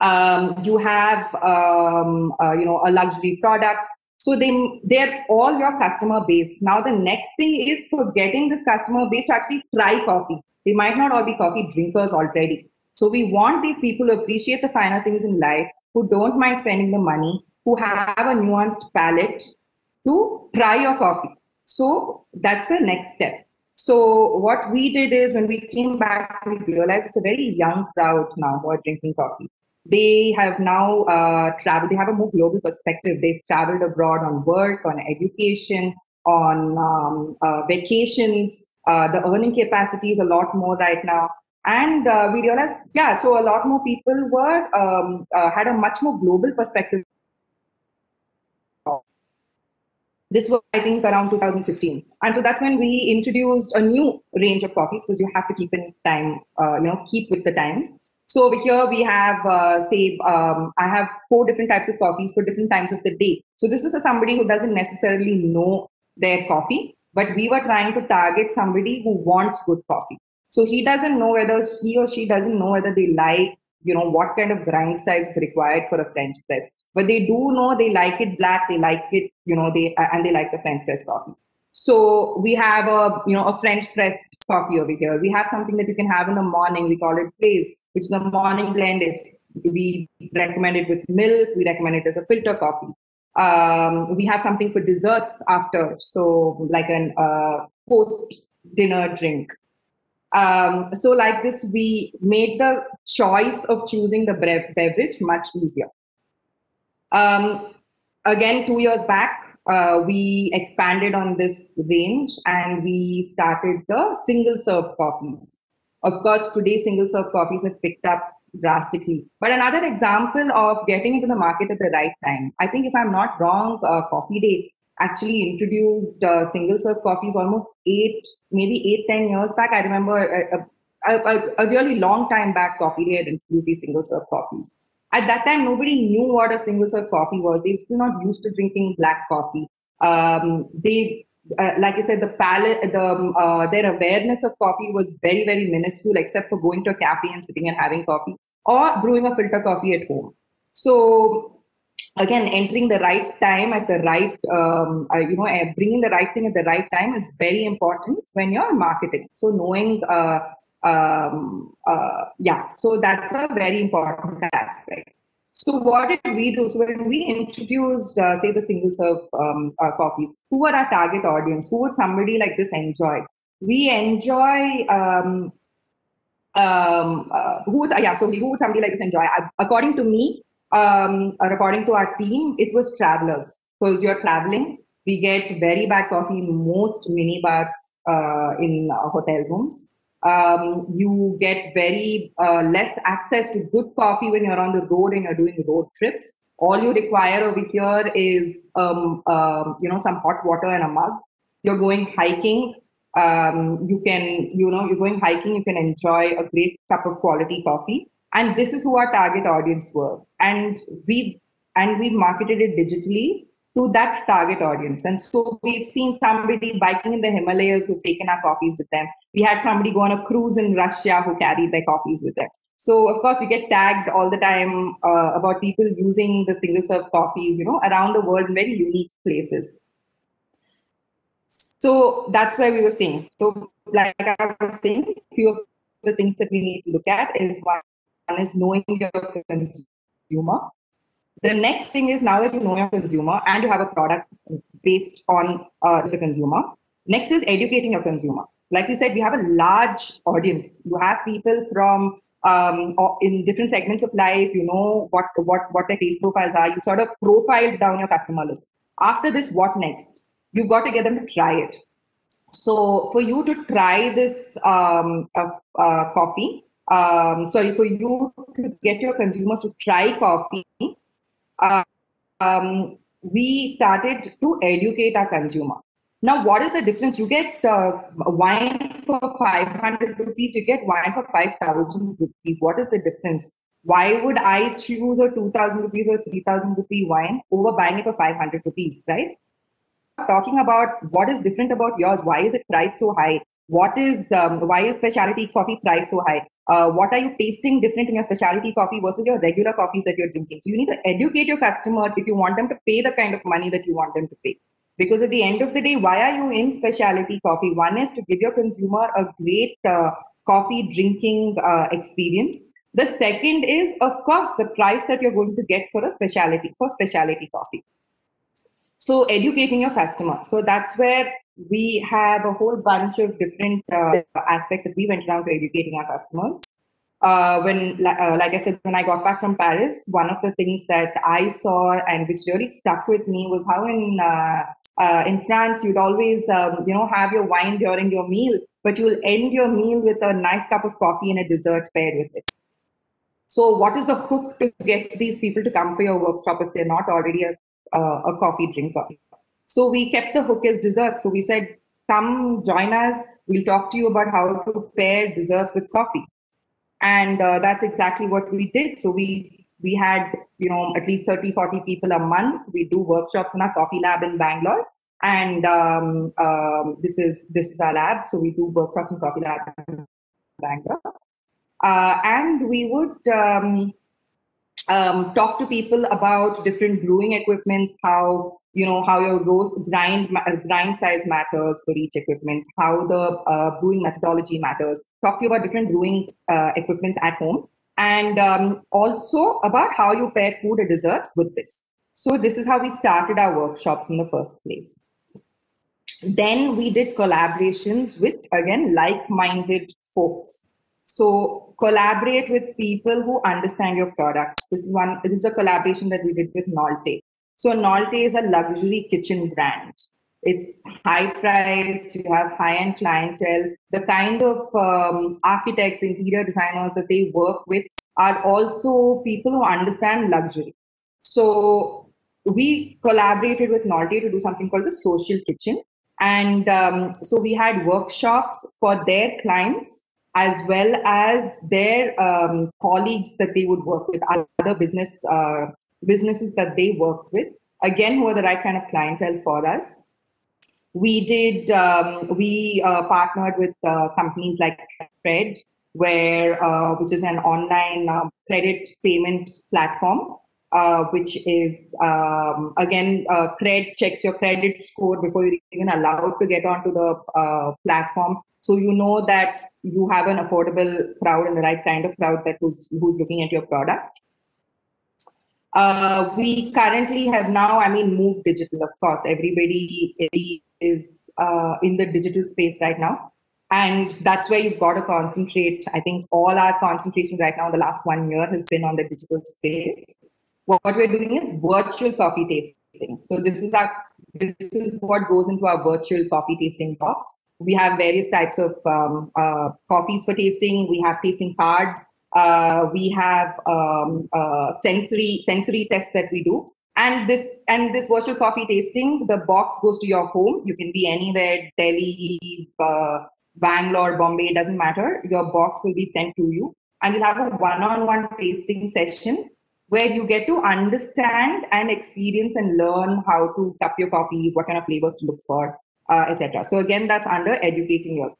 You have, a luxury product. So they're all your customer base. Now the next thing is for getting this customer base to actually try coffee. They might not all be coffee drinkers already. So we want these people to appreciate the finer things in life, who don't mind spending the money, who have a nuanced palate to try your coffee. So that's the next step. So what we did is when we came back, we realized it's a very young crowd now who are drinking coffee. They have now traveled, they have a more global perspective. They've traveled abroad on work, on education, on vacations. The earning capacity is a lot more right now. And we realized, yeah, so a lot more people were had a much more global perspective. This was, I think, around 2015. And so that's when we introduced a new range of coffees, because you have to keep in time, keep with the times. So over here we have, I have 4 different types of coffees for different times of the day. So this is for somebody who doesn't necessarily know their coffee, but we were trying to target somebody who wants good coffee. So he doesn't know whether he or she doesn't know whether they like, what kind of grind size is required for a French press. But they do know they like it black, they like it, and they like the French press coffee. So we have a French pressed coffee over here. We have something that you can have in the morning. We call it Blaze, which is a morning blend. We recommend it with milk. We recommend it as a filter coffee. We have something for desserts after, so like an post dinner drink. So like this, we made the choice of choosing the beverage much easier. Again, 2 years back, we expanded on this range and we started the single serve coffees. Of course, today single serve coffees have picked up drastically. But another example of getting into the market at the right time, I think if I'm not wrong, Coffee Day actually introduced single serve coffees almost 10 years back. I remember a really long time back, Coffee Day had introduced these single serve coffees. At that time, nobody knew what a single serve coffee was. They were still not used to drinking black coffee. Like I said, the palate, their awareness of coffee was very, very minuscule, except for going to a cafe and sitting and having coffee or brewing a filter coffee at home. So again, entering the right time at the right, bringing the right thing at the right time is very important when you're marketing. So knowing, so that's a very important aspect. So what did we do? So when we introduced, say, the single serve coffees, who were our target audience? Who would somebody like this enjoy? We enjoy, who would somebody like this enjoy? According to me, or according to our team, it was travelers. Because you're traveling, we get very bad coffee in most minibars in hotel rooms. You get very less access to good coffee when you're on the road and you're doing road trips. All you require over here is some hot water and a mug. You're going hiking. You're going hiking. You can enjoy a great cup of quality coffee. And this is who our target audience were. And we marketed it digitally to that target audience. And so we've seen somebody biking in the Himalayas who've taken our coffees with them. We had somebody go on a cruise in Russia who carried their coffees with them. So of course we get tagged all the time about people using the single serve coffees, around the world in very unique places. So that's where we were saying. So like I was saying, a few of the things that we need to look at is one is knowing your consumer. The next thing is, now that you know your consumer and you have a product based on the consumer, next is educating your consumer. Like we said, we have a large audience. You have people from in different segments of life. You know what their taste profiles are. You sort of profiled down your customer list. After this, what next? You've got to get them to try it. So for you to try this coffee, for you to get your consumers to try coffee, we started to educate our consumer. Now, what is the difference? You get wine for 500 rupees, you get wine for 5,000 rupees. What is the difference? Why would I choose a 2,000 rupees or 3,000 rupee wine over buying it for 500 rupees, right? Talking about what is different about yours. Why is it priced so high? why is specialty coffee price so high? What are you tasting different in your specialty coffee versus your regular coffees that you're drinking? So you need to educate your customer if you want them to pay the kind of money that you want them to pay. Because at the end of the day, why are you in specialty coffee? One is to give your consumer a great coffee drinking experience. The second is, of course, the price that you're going to get for specialty coffee. So educating your customer. So that's where we have a whole bunch of different aspects that we went around to educating our customers. Like I said, when I got back from Paris, one of the things that I saw and which really stuck with me was how in France you'd always have your wine during your meal, but you'll end your meal with a nice cup of coffee and a dessert paired with it. So what is the hook to get these people to come for your workshop if they're not already a coffee drinker? So we kept the hook as dessert. So we said, come join us. We'll talk to you about how to pair desserts with coffee. And that's exactly what we did. So we had, at least 30, 40 people a month. We do workshops in our coffee lab in Bangalore. And this is our lab. So we do workshops in coffee lab in Bangalore. And we would talk to people about different brewing equipments, how your grind size matters for each equipment, how the brewing methodology matters. Talk to you about different brewing equipments at home, and also about how you pair food or desserts with this. So this is how we started our workshops in the first place. Then we did collaborations with, again, like-minded folks. So collaborate with people who understand your product. This is the collaboration that we did with Nolte. So Nolte is a luxury kitchen brand. It's high priced, you have high-end clientele. The kind of architects, interior designers that they work with are also people who understand luxury. So we collaborated with Nolte to do something called the social kitchen. And so we had workshops for their clients as well as their colleagues that they would work with, other businesses that they worked with, again, who are the right kind of clientele for us. We partnered with companies like Cred, which is an online credit payment platform, which is, again, Cred checks your credit score before you're even allowed to get onto the platform. So you know that you have an affordable crowd and the right kind of crowd who's looking at your product. We currently have now, moved digital. Of course, everybody is in the digital space right now. And that's where you've got to concentrate. I think all our concentration right now in the last 1 year has been on the digital space. What we're doing is virtual coffee tasting. So this is what goes into our virtual coffee tasting box. We have various types of coffees for tasting. We have tasting cards. We have sensory tests that we do. And this virtual coffee tasting, the box goes to your home. You can be anywhere, Delhi, Bangalore, Bombay, it doesn't matter. Your box will be sent to you. And you'll have a one-on-one tasting session where you get to understand and experience and learn how to cup your coffees, what kind of flavors to look for, etc. So again, that's under educating your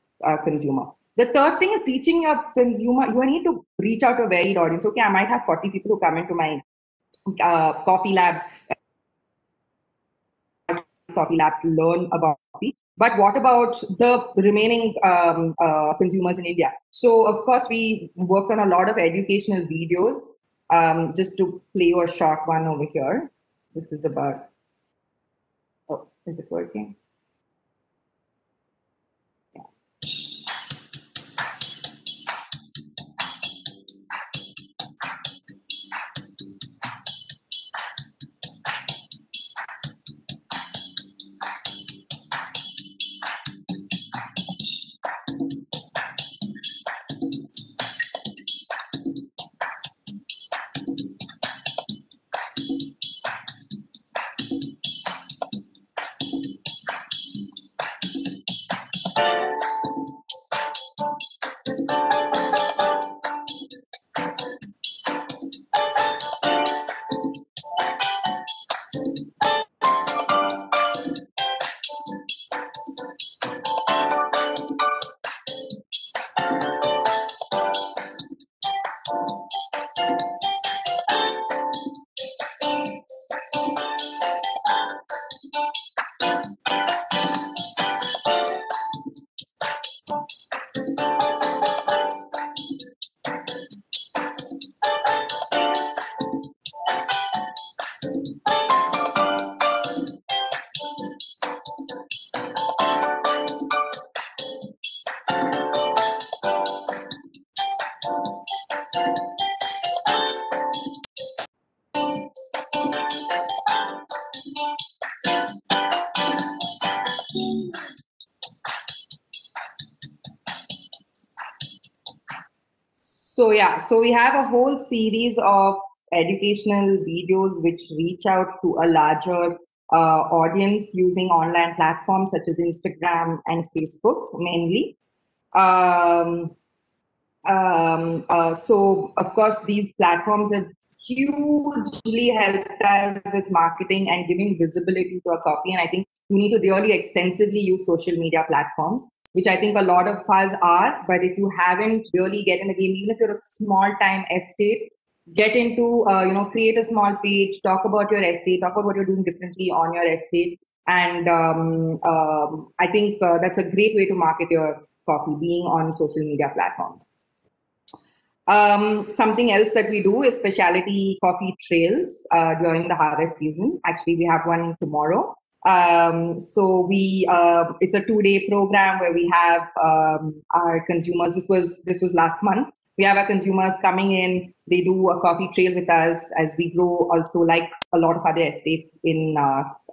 consumer. The third thing is teaching your consumer. You need to reach out to a varied audience. Okay, I might have 40 people who come into my coffee lab to learn about coffee. But what about the remaining consumers in India? So of course, we worked on a lot of educational videos. Just to play you a short one over here. This is about, oh, is it working? Yeah. So yeah, so we have a whole series of educational videos which reach out to a larger audience using online platforms such as Instagram and Facebook mainly. So of course these platforms have hugely helped us with marketing and giving visibility to our coffee, and I think you need to really extensively use social media platforms, which I think a lot of us are. But if you haven't really get in the game, even if you're a small time estate, get into create a small page, talk about your estate, talk about what you're doing differently on your estate, and I think that's a great way to market your coffee, being on social media platforms. Something else that we do is specialty coffee trails during the harvest season. Actually, we have one tomorrow. So it's a 2-day program where we have our consumers. This was last month. We have our consumers coming in. They do a coffee trail with us as we grow. Also, like a lot of other estates like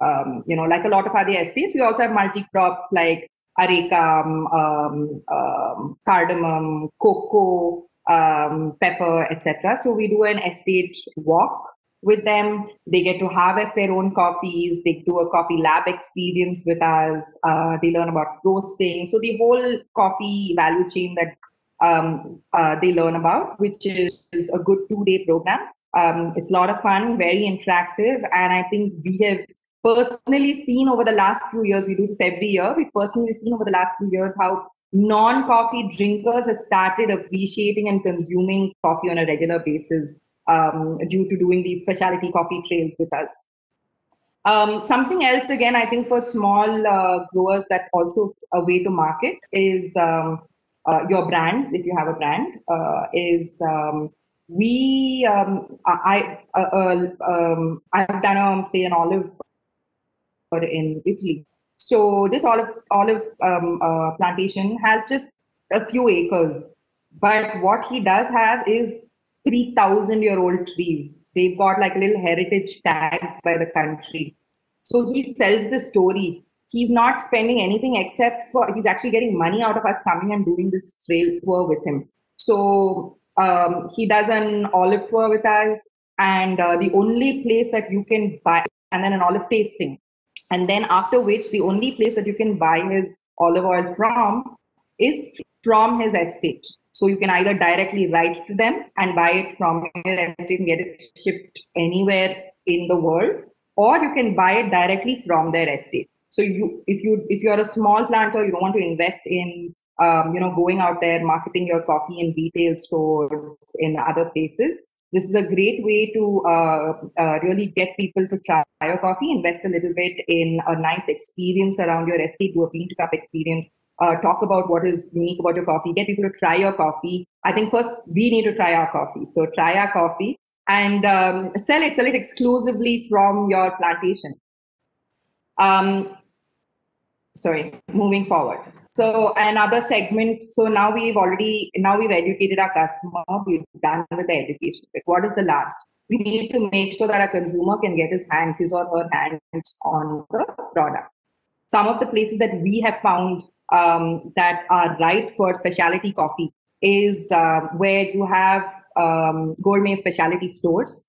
a lot of other estates, we also have multi crops like areca, cardamom, cocoa, pepper, etc. So we do an estate walk with them. They get to harvest their own coffees. They do a coffee lab experience with us. They learn about roasting. So the whole coffee value chain that they learn about, which is a good 2-day program. It's a lot of fun, very interactive, and I think we have personally seen over the last few years, we do this every year, we've personally seen over the last few years how non-coffee drinkers have started appreciating and consuming coffee on a regular basis due to doing these specialty coffee trails with us. Something else, again, I think for small growers, that also a way to market is your brands, if you have a brand, I've done an olive in Italy. So this olive plantation has just a few acres, but what he does have is 3,000-year-old trees. They've got like little heritage tags by the country. So he sells the story. He's not spending anything except for, he's actually getting money out of us coming and doing this trail tour with him. So he does an olive tour with us, and the only place that you can buy, and then an olive tasting. And then after which, the only place that you can buy his olive oil from is from his estate. So you can either directly write to them and buy it from your estate and get it shipped anywhere in the world, or you can buy it directly from their estate. So if you're a small planter, you don't want to invest in going out there marketing your coffee in retail stores in other places. This is a great way to really get people to try your coffee, invest a little bit in a nice experience around your estate, do a bean to cup experience, talk about what is unique about your coffee, get people to try your coffee. I think first we need to try our coffee. So try our coffee and sell it exclusively from your plantation. Moving forward. So another segment. So now we've educated our customer. We've done with the education. But what is the last? We need to make sure that our consumer can get his or her hands on the product. Some of the places that we have found that are right for specialty coffee is where you have gourmet specialty stores.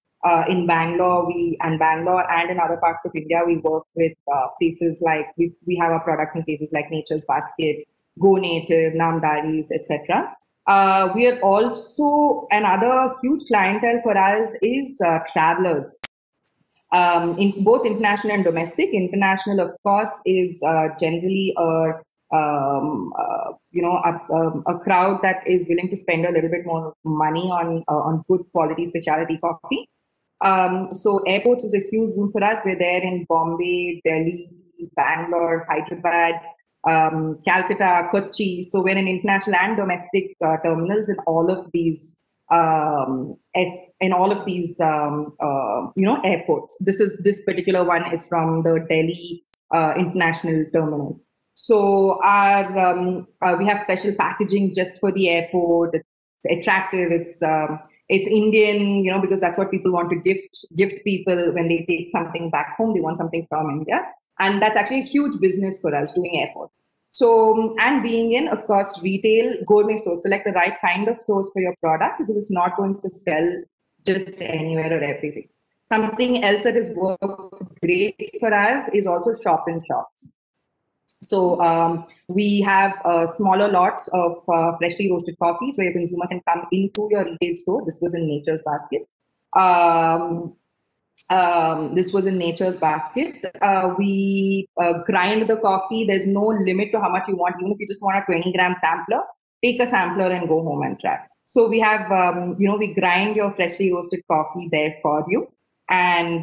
In Bangalore and in other parts of India, we work with places like, we have our products in places like Nature's Basket, Go Native, Namdari's, etc. We are also, another huge clientele for us is travelers. In both international and domestic. International, of course, is generally a crowd that is willing to spend a little bit more money on good quality specialty coffee. So airports is a huge boon for us. We're there in Bombay, Delhi, Bangalore, Hyderabad, Calcutta, Kochi. So we're in international and domestic terminals in all of these airports. This particular one is from the Delhi International Terminal. So we have special packaging just for the airport. attractive. It's Indian, because that's what people want to gift people when they take something back home. They want something from India, and that's actually a huge business for us doing airports. So, and being in, of course, retail, gourmet stores, select the right kind of stores for your product because it's not going to sell just anywhere or everything. Something else that has worked great for us is also shop in shops. So we have smaller lots of freshly roasted coffees where your consumer can come into your retail store. This was in Nature's Basket. This was in Nature's Basket. We grind the coffee. There's no limit to how much you want. Even if you just want a 20-gram sampler, take a sampler and go home and try. So we have, we grind your freshly roasted coffee there for you and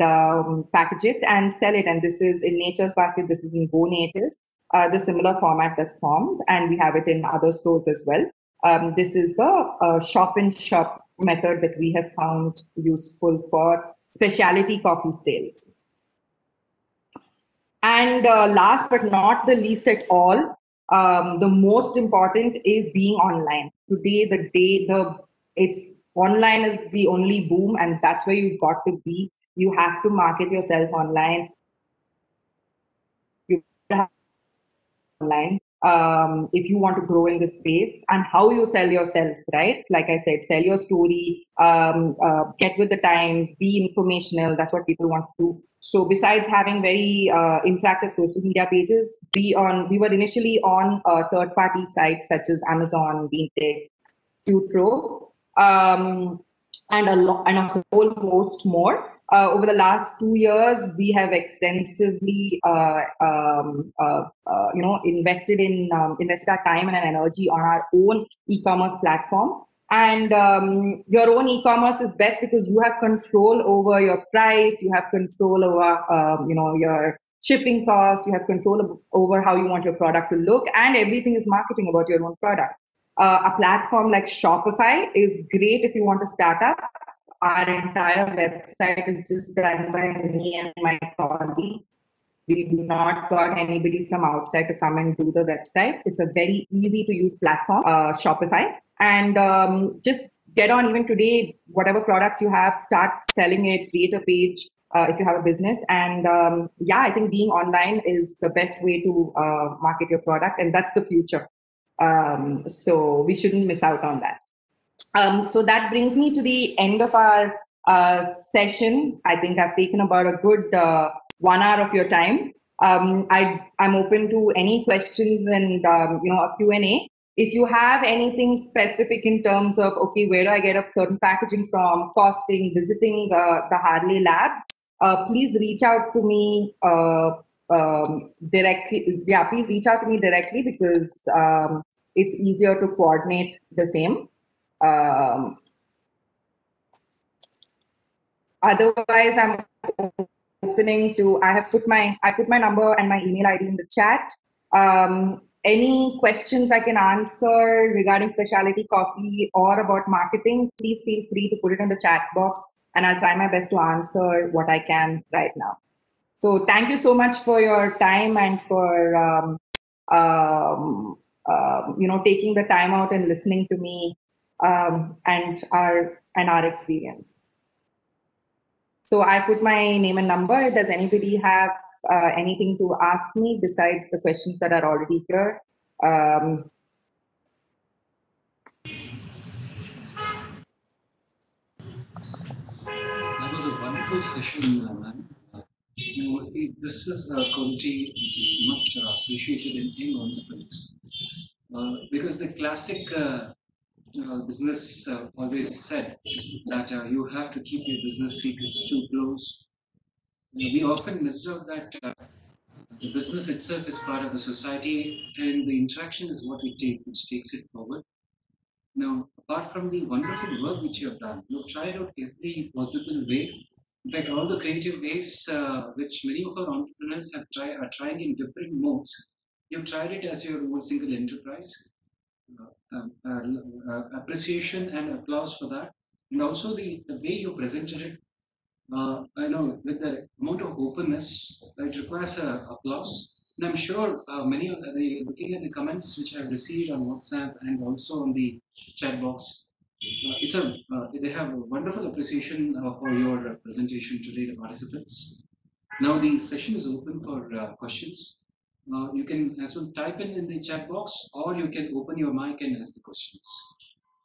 package it and sell it. And this is in Nature's Basket. This is in Go Native, the similar format that's formed. And we have it in other stores as well. This is the shop-in-shop method that we have found useful for specialty coffee sales. And last but not the least at all, the most important is being online. Today, it's online is the only boom, and that's where you've got to be. You have to market yourself online. You have online. If you want to grow in this space, and how you sell yourself, right? Like I said, sell your story, get with the times, be informational. That's what people want to do. So besides having very interactive social media pages, we were initially on third-party sites such as Amazon, Beantek, Qtrove, and a whole host more. Over the last 2 years, we have extensively, invested our time and energy on our own e-commerce platform. And your own e-commerce is best because you have control over your price, you have control over, your shipping costs, you have control over how you want your product to look, and everything is marketing about your own product. A platform like Shopify is great if you want to start up. Our entire website is just done by me and my colleague. We do not got anybody from outside to come and do the website. It's a very easy to use platform, Shopify. And just get on even today, whatever products you have, start selling it, create a page if you have a business. And I think being online is the best way to market your product, and that's the future. So we shouldn't miss out on that. So that brings me to the end of our session. I think I've taken about a good 1 hour of your time. I'm open to any questions and a Q&A. If you have anything specific in terms of, okay, where do I get a certain packaging from, costing, visiting the Harley lab, please reach out to me directly. Yeah, please reach out to me directly because it's easier to coordinate the same. Otherwise, I'm opening to. I put my number and my email ID in the chat. Any questions I can answer regarding specialty coffee or about marketing, please feel free to put it in the chat box, and I'll try my best to answer what I can right now. So thank you so much for your time and for taking the time out and listening to me. And our experience. So I put my name and number. Does anybody have anything to ask me besides the questions that are already here? That was a wonderful session, ma'am. This is a quality which is much appreciated in entrepreneurs because the classic business always said that you have to keep your business secrets too close. We often misjudge that the business itself is part of the society, and the interaction is what we take, which takes it forward. Now, apart from the wonderful work which you have done, you've tried out every possible way. In fact, all the creative ways which many of our entrepreneurs are trying in different modes. You've tried it as your own single enterprise. Appreciation and applause for that, and also the way you presented it. I know with the amount of openness, it requires applause. And I'm sure many of looking at the comments which I've received on WhatsApp and also on the chat box, They have a wonderful appreciation for your presentation today, the participants. Now the session is open for questions. You can as well type in the chat box, or you can open your mic and ask the questions.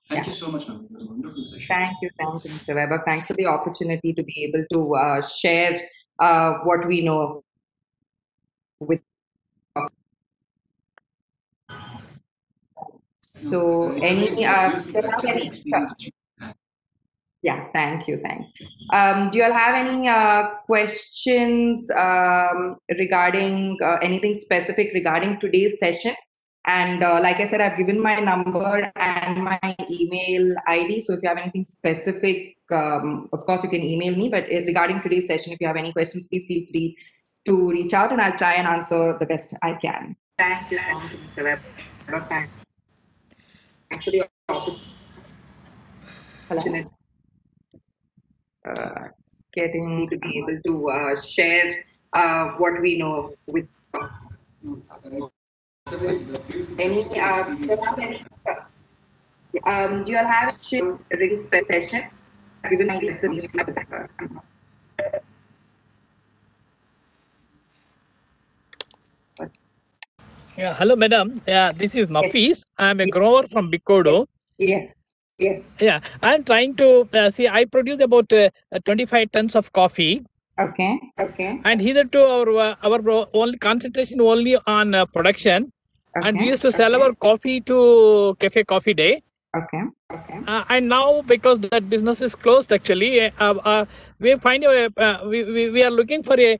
Thank you so much, ma'am. It was a wonderful session. Thank you, Mr. Weber. Thanks for the opportunity to be able to share what we know with. So, It's a any, very beautiful experience that you had. yeah, thank you. Do you all have any questions regarding anything specific regarding today's session? And like I said, I've given my number and my email ID. So if you have anything specific, of course, you can email me. But regarding today's session, if you have any questions, please feel free to reach out and I'll try and answer the best I can. Thank you, Mr. Webb. Thanks for the opportunity. It's getting to be able to share what we know with. Any do you all have a really special session? Given ideas of Yeah, hello, madam. Yeah, this is Nafis. I'm a grower from Bikodo. Yes. Yeah, I'm trying to see. I produce about 25 tons of coffee. Okay. And hitherto our only concentration only on production. Okay. And we used to sell our coffee to Cafe Coffee Day. Okay. And now because that business is closed, actually, we find we are looking for a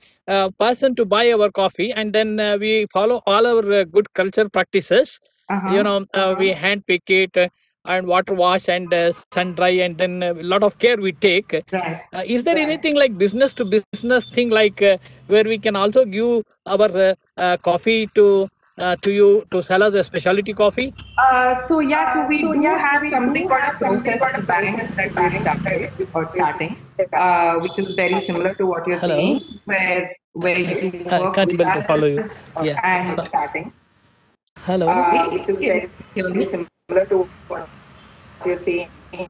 person to buy our coffee, and then we follow all our good culture practices. We hand pick it and water wash and sun dry, and then a lot of care we take. Right. Is there anything like business to business thing, like where we can also give our coffee to you to sell us a specialty coffee? So we do have something called a processing bank that we've started or starting, which is very similar to what you're saying, where you work can't with able to follow you. us and starting. Hello. It is very similar to what you're saying. I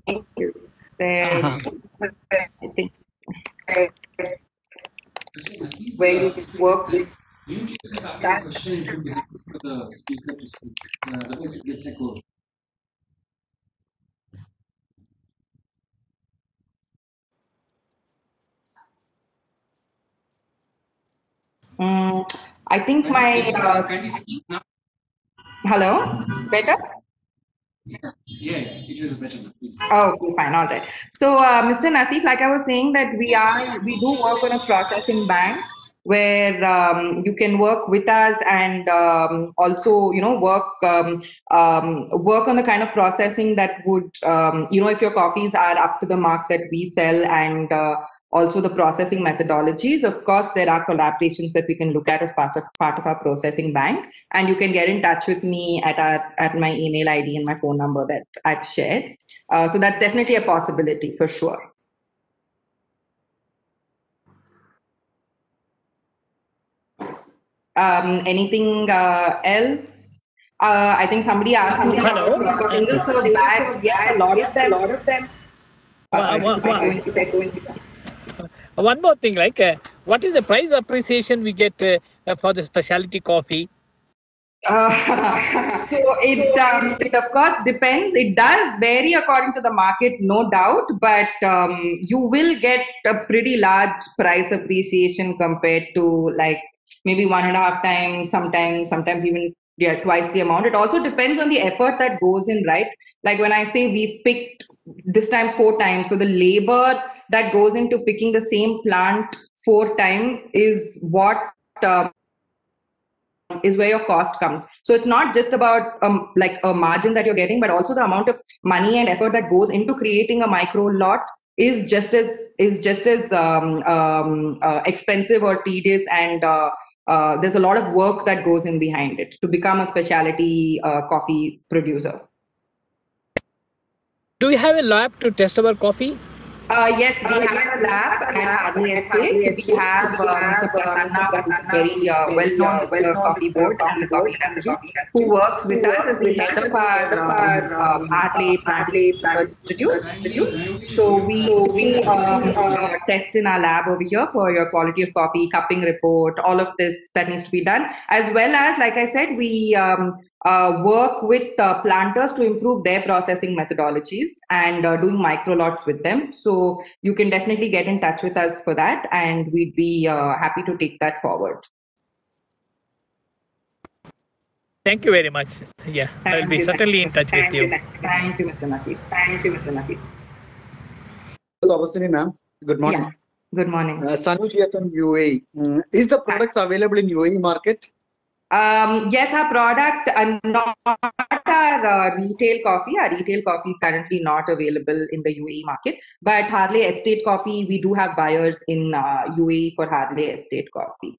think where you work with. You just have a question for the speaker to speak. Otherwise, it gets echoed. I think my. Can you speak now? Hello? Better? Yeah, it is better now. Please. Oh, okay, fine, all right. So, Mr. Nasif, like I was saying, that we do work on a processing bank where you can work with us and also, work on the kind of processing that would, if your coffees are up to the mark that we sell, and also the processing methodologies. Of course, there are collaborations that we can look at as part of our processing bank, and you can get in touch with me at my email ID and my phone number that I've shared. So that's definitely a possibility for sure. Anything else? I think somebody asked me about single serve bags. Yes, a lot of them. One more thing, like what is the price appreciation we get for the specialty coffee? So it of course depends. It does vary according to the market, no doubt, but you will get a pretty large price appreciation compared to like maybe 1.5 times, sometimes even twice the amount. It also depends on the effort that goes in, right? Like when I say we've picked this time 4 times, so the labor that goes into picking the same plant 4 times is what is where your cost comes. So it's not just about like a margin that you're getting, but also the amount of money and effort that goes into creating a micro lot is just as expensive or tedious, and there's a lot of work that goes in behind it to become a specialty coffee producer. Do you have a lab to test our coffee? Yes, we have a lab at Harley Estate. We have Mr. Prasanna, who's very well known with the coffee board and the coffee industry, who works with us as the head of our Harley Plant Research Institute. So we do test in our lab over here for your quality of coffee, cupping report, all of this that needs to be done, as well as, like I said, we work with planters to improve their processing methodologies and doing micro lots with them. So you can definitely get in touch with us for that, and we'd be happy to take that forward. Thank you very much. Yeah, I'll be certainly in touch with you. Thank you, Mr. Nafeed. Thank you, Mr. Nafeed. Tawasini ma'am, good morning. Yeah. Good morning. Sanuj here from UAE. Is the products available in UAE market? Yes, our product, not our retail coffee. Our retail coffee is currently not available in the UAE market. But Harley Estate coffee, we do have buyers in UAE for Harley Estate coffee,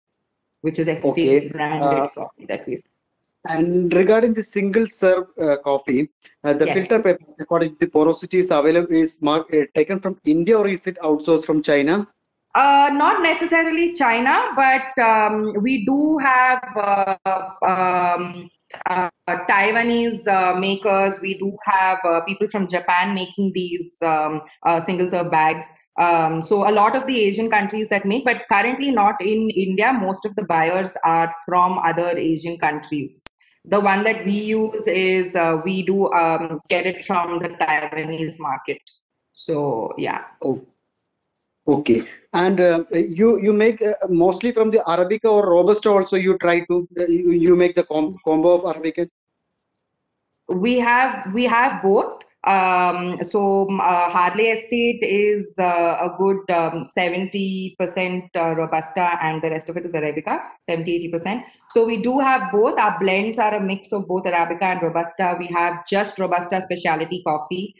which is Estate branded coffee that we sell. And regarding the single serve coffee, the Yes. filter paper, according to the porosity, is available, is taken from India, or is it outsourced from China? Not necessarily China, but we do have Taiwanese makers. We do have people from Japan making these single serve bags. So a lot of the Asian countries that make, but currently not in India. Most of the buyers are from other Asian countries. The one that we use is we do get it from the Taiwanese market. So yeah. Oh. Okay, and you make mostly from the Arabica or Robusta also. You try to you make the combo of Arabica. We have both. So Harley Estate is a good 70% Robusta, and the rest of it is Arabica, 70-80%. So we do have both. Our blends are a mix of both Arabica and Robusta. We have just Robusta specialty coffee.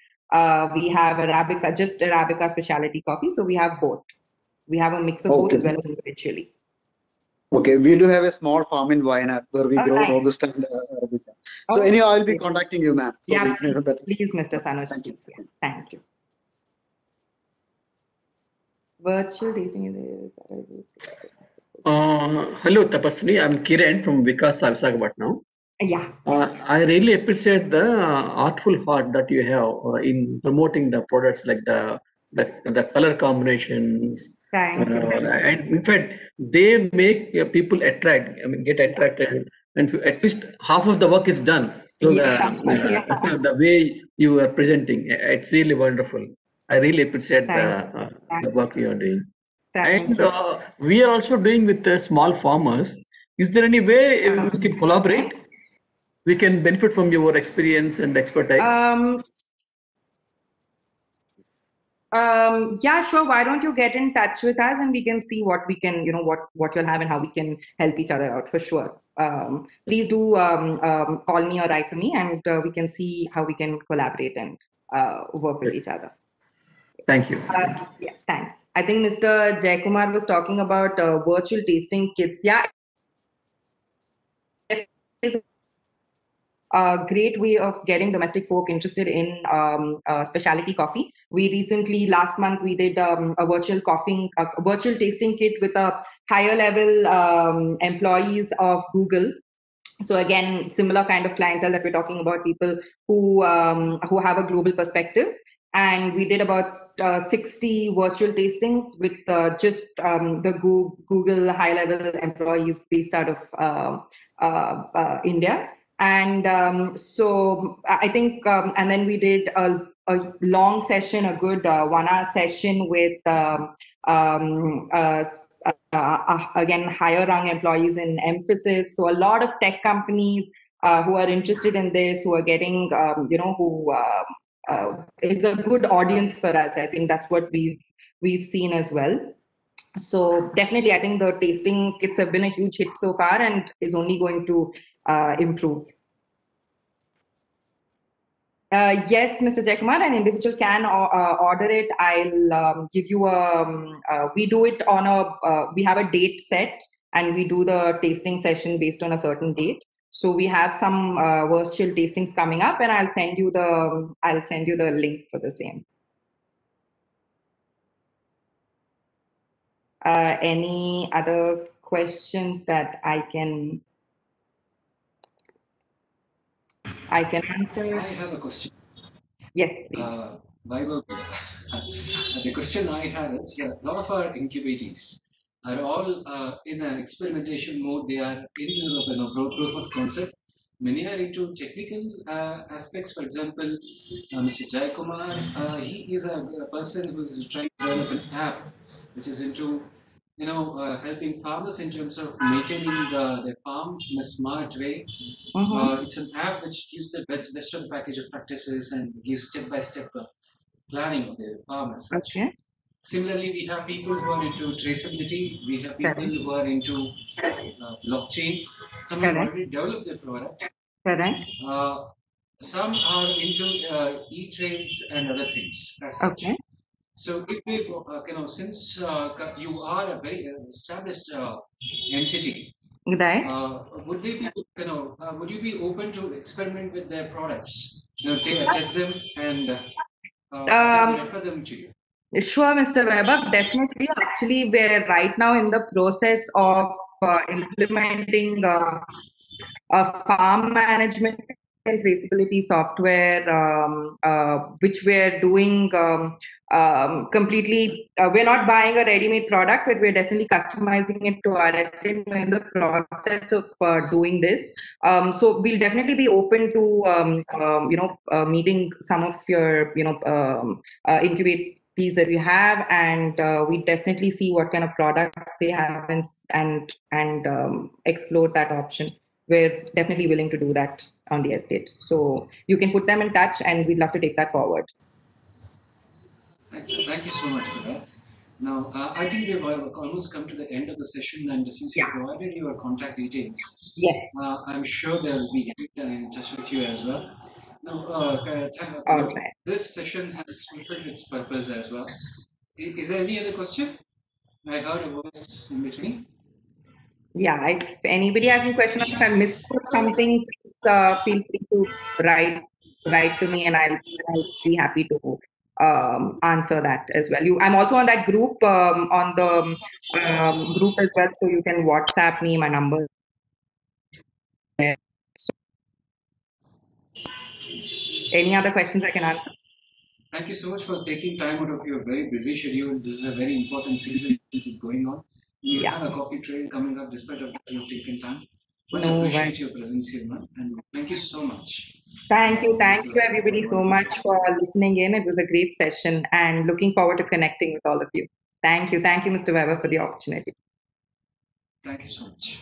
We have Arabica, just Arabica specialty coffee. So we have both. We have a mix of both as well as individually. Okay, we do have a small farm in Wayanad where we grow nice. Robusta and Arabica. So anyhow, I'll be contacting you, ma'am. So yeah, please, Mr. Sanuj. Thank you. Yeah, thank you. Virtual tasting is. Hello, Tapaswini. I'm Kiran from Vikas Visakhapatnam. Yeah. I really appreciate the artful heart that you have in promoting the products, like the color combinations. Thank you. And in fact, they make people get attracted, and at least half of the work is done. So the way you are presenting, it's really wonderful. I really appreciate the work you are doing. And we are also doing with the small farmers. Is there any way we can collaborate? We can benefit from your experience and expertise. Yeah, sure. Why don't you get in touch with us and we can see what we can, what you'll have and how we can help each other out for sure. Please do call me or write to me, and we can see how we can collaborate and work with each other. Thank you. Yeah, thanks. I think Mr. Jaykumar was talking about virtual tasting kits. Yeah. A great way of getting domestic folk interested in specialty coffee. We recently, last month, we did a virtual tasting kit with a higher level employees of Google. So again, similar kind of clientele that we're talking about, people who have a global perspective. And we did about 60 virtual tastings with just the Google high level employees based out of India. And so I think, and then we did a long session, a good 1 hour session with, again, higher rung employees in Mphasis. So a lot of tech companies who are interested in this, who are getting, it's a good audience for us. I think that's what we've seen as well. So definitely, I think the tasting kits have been a huge hit so far, and is only going to improve. Yes, Mr. Jaykumar, an individual can order it. I'll give you we do it on we have a date set, and we do the tasting session based on a certain date. So we have some virtual tastings coming up, and I'll send you the link for the same. Any other questions that I can answer? I have a question. Yes, please. Vaibhav, the question I have is a lot of our incubators are all in an experimentation mode. They are into proof of concept. Many are into technical aspects. For example, Mr. Jai Kumar, he is a person who's trying to develop an app which is into helping farmers in terms of maintaining their farm in a smart way. It's an app which gives the best of the package of practices and gives step-by-step planning of the farm as such. Okay. Similarly, we have people who are into traceability. We have people who are into blockchain. Some have already developed their product. Correct. Some are into e-trades and other things as such. Okay. So if we, since you are a very established entity, Right. would they be, would you be open to experiment with their products? Test them and refer them to you. Sure, Mr. Weber, definitely. Actually, we're right now in the process of implementing a farm management and traceability software, which we're doing completely. We're not buying a ready-made product, but we're definitely customizing it to our estate. We're in the process of doing this. So we'll definitely be open to, meeting some of your, incubate piece that we have, and we definitely see what kind of products they have and explore that option. We're definitely willing to do that on the estate. So you can put them in touch, and we'd love to take that forward. Thank you so much for that. Now, I think we've almost come to the end of the session, and since you provided your contact details, yes, I'm sure they'll be in touch with you as well. Now, this session has fulfilled its purpose as well. Is there any other question? I heard a voice in between. Yeah, if anybody has any question, if I missed something, please feel free to write to me, and I'll be happy to answer that as well. I'm also on that group, on the group as well, so you can WhatsApp me my number. So, any other questions I can answer? Thank you so much for taking time out of your very busy schedule. This is a very important season which is going on. You have a coffee trail coming up despite of that you've taken time. Much appreciate your presence here, man. And thank you so much. Thank you everybody so much for listening in. It was a great session, and looking forward to connecting with all of you. Thank you, Mr. Weber, for the opportunity. Thank you so much.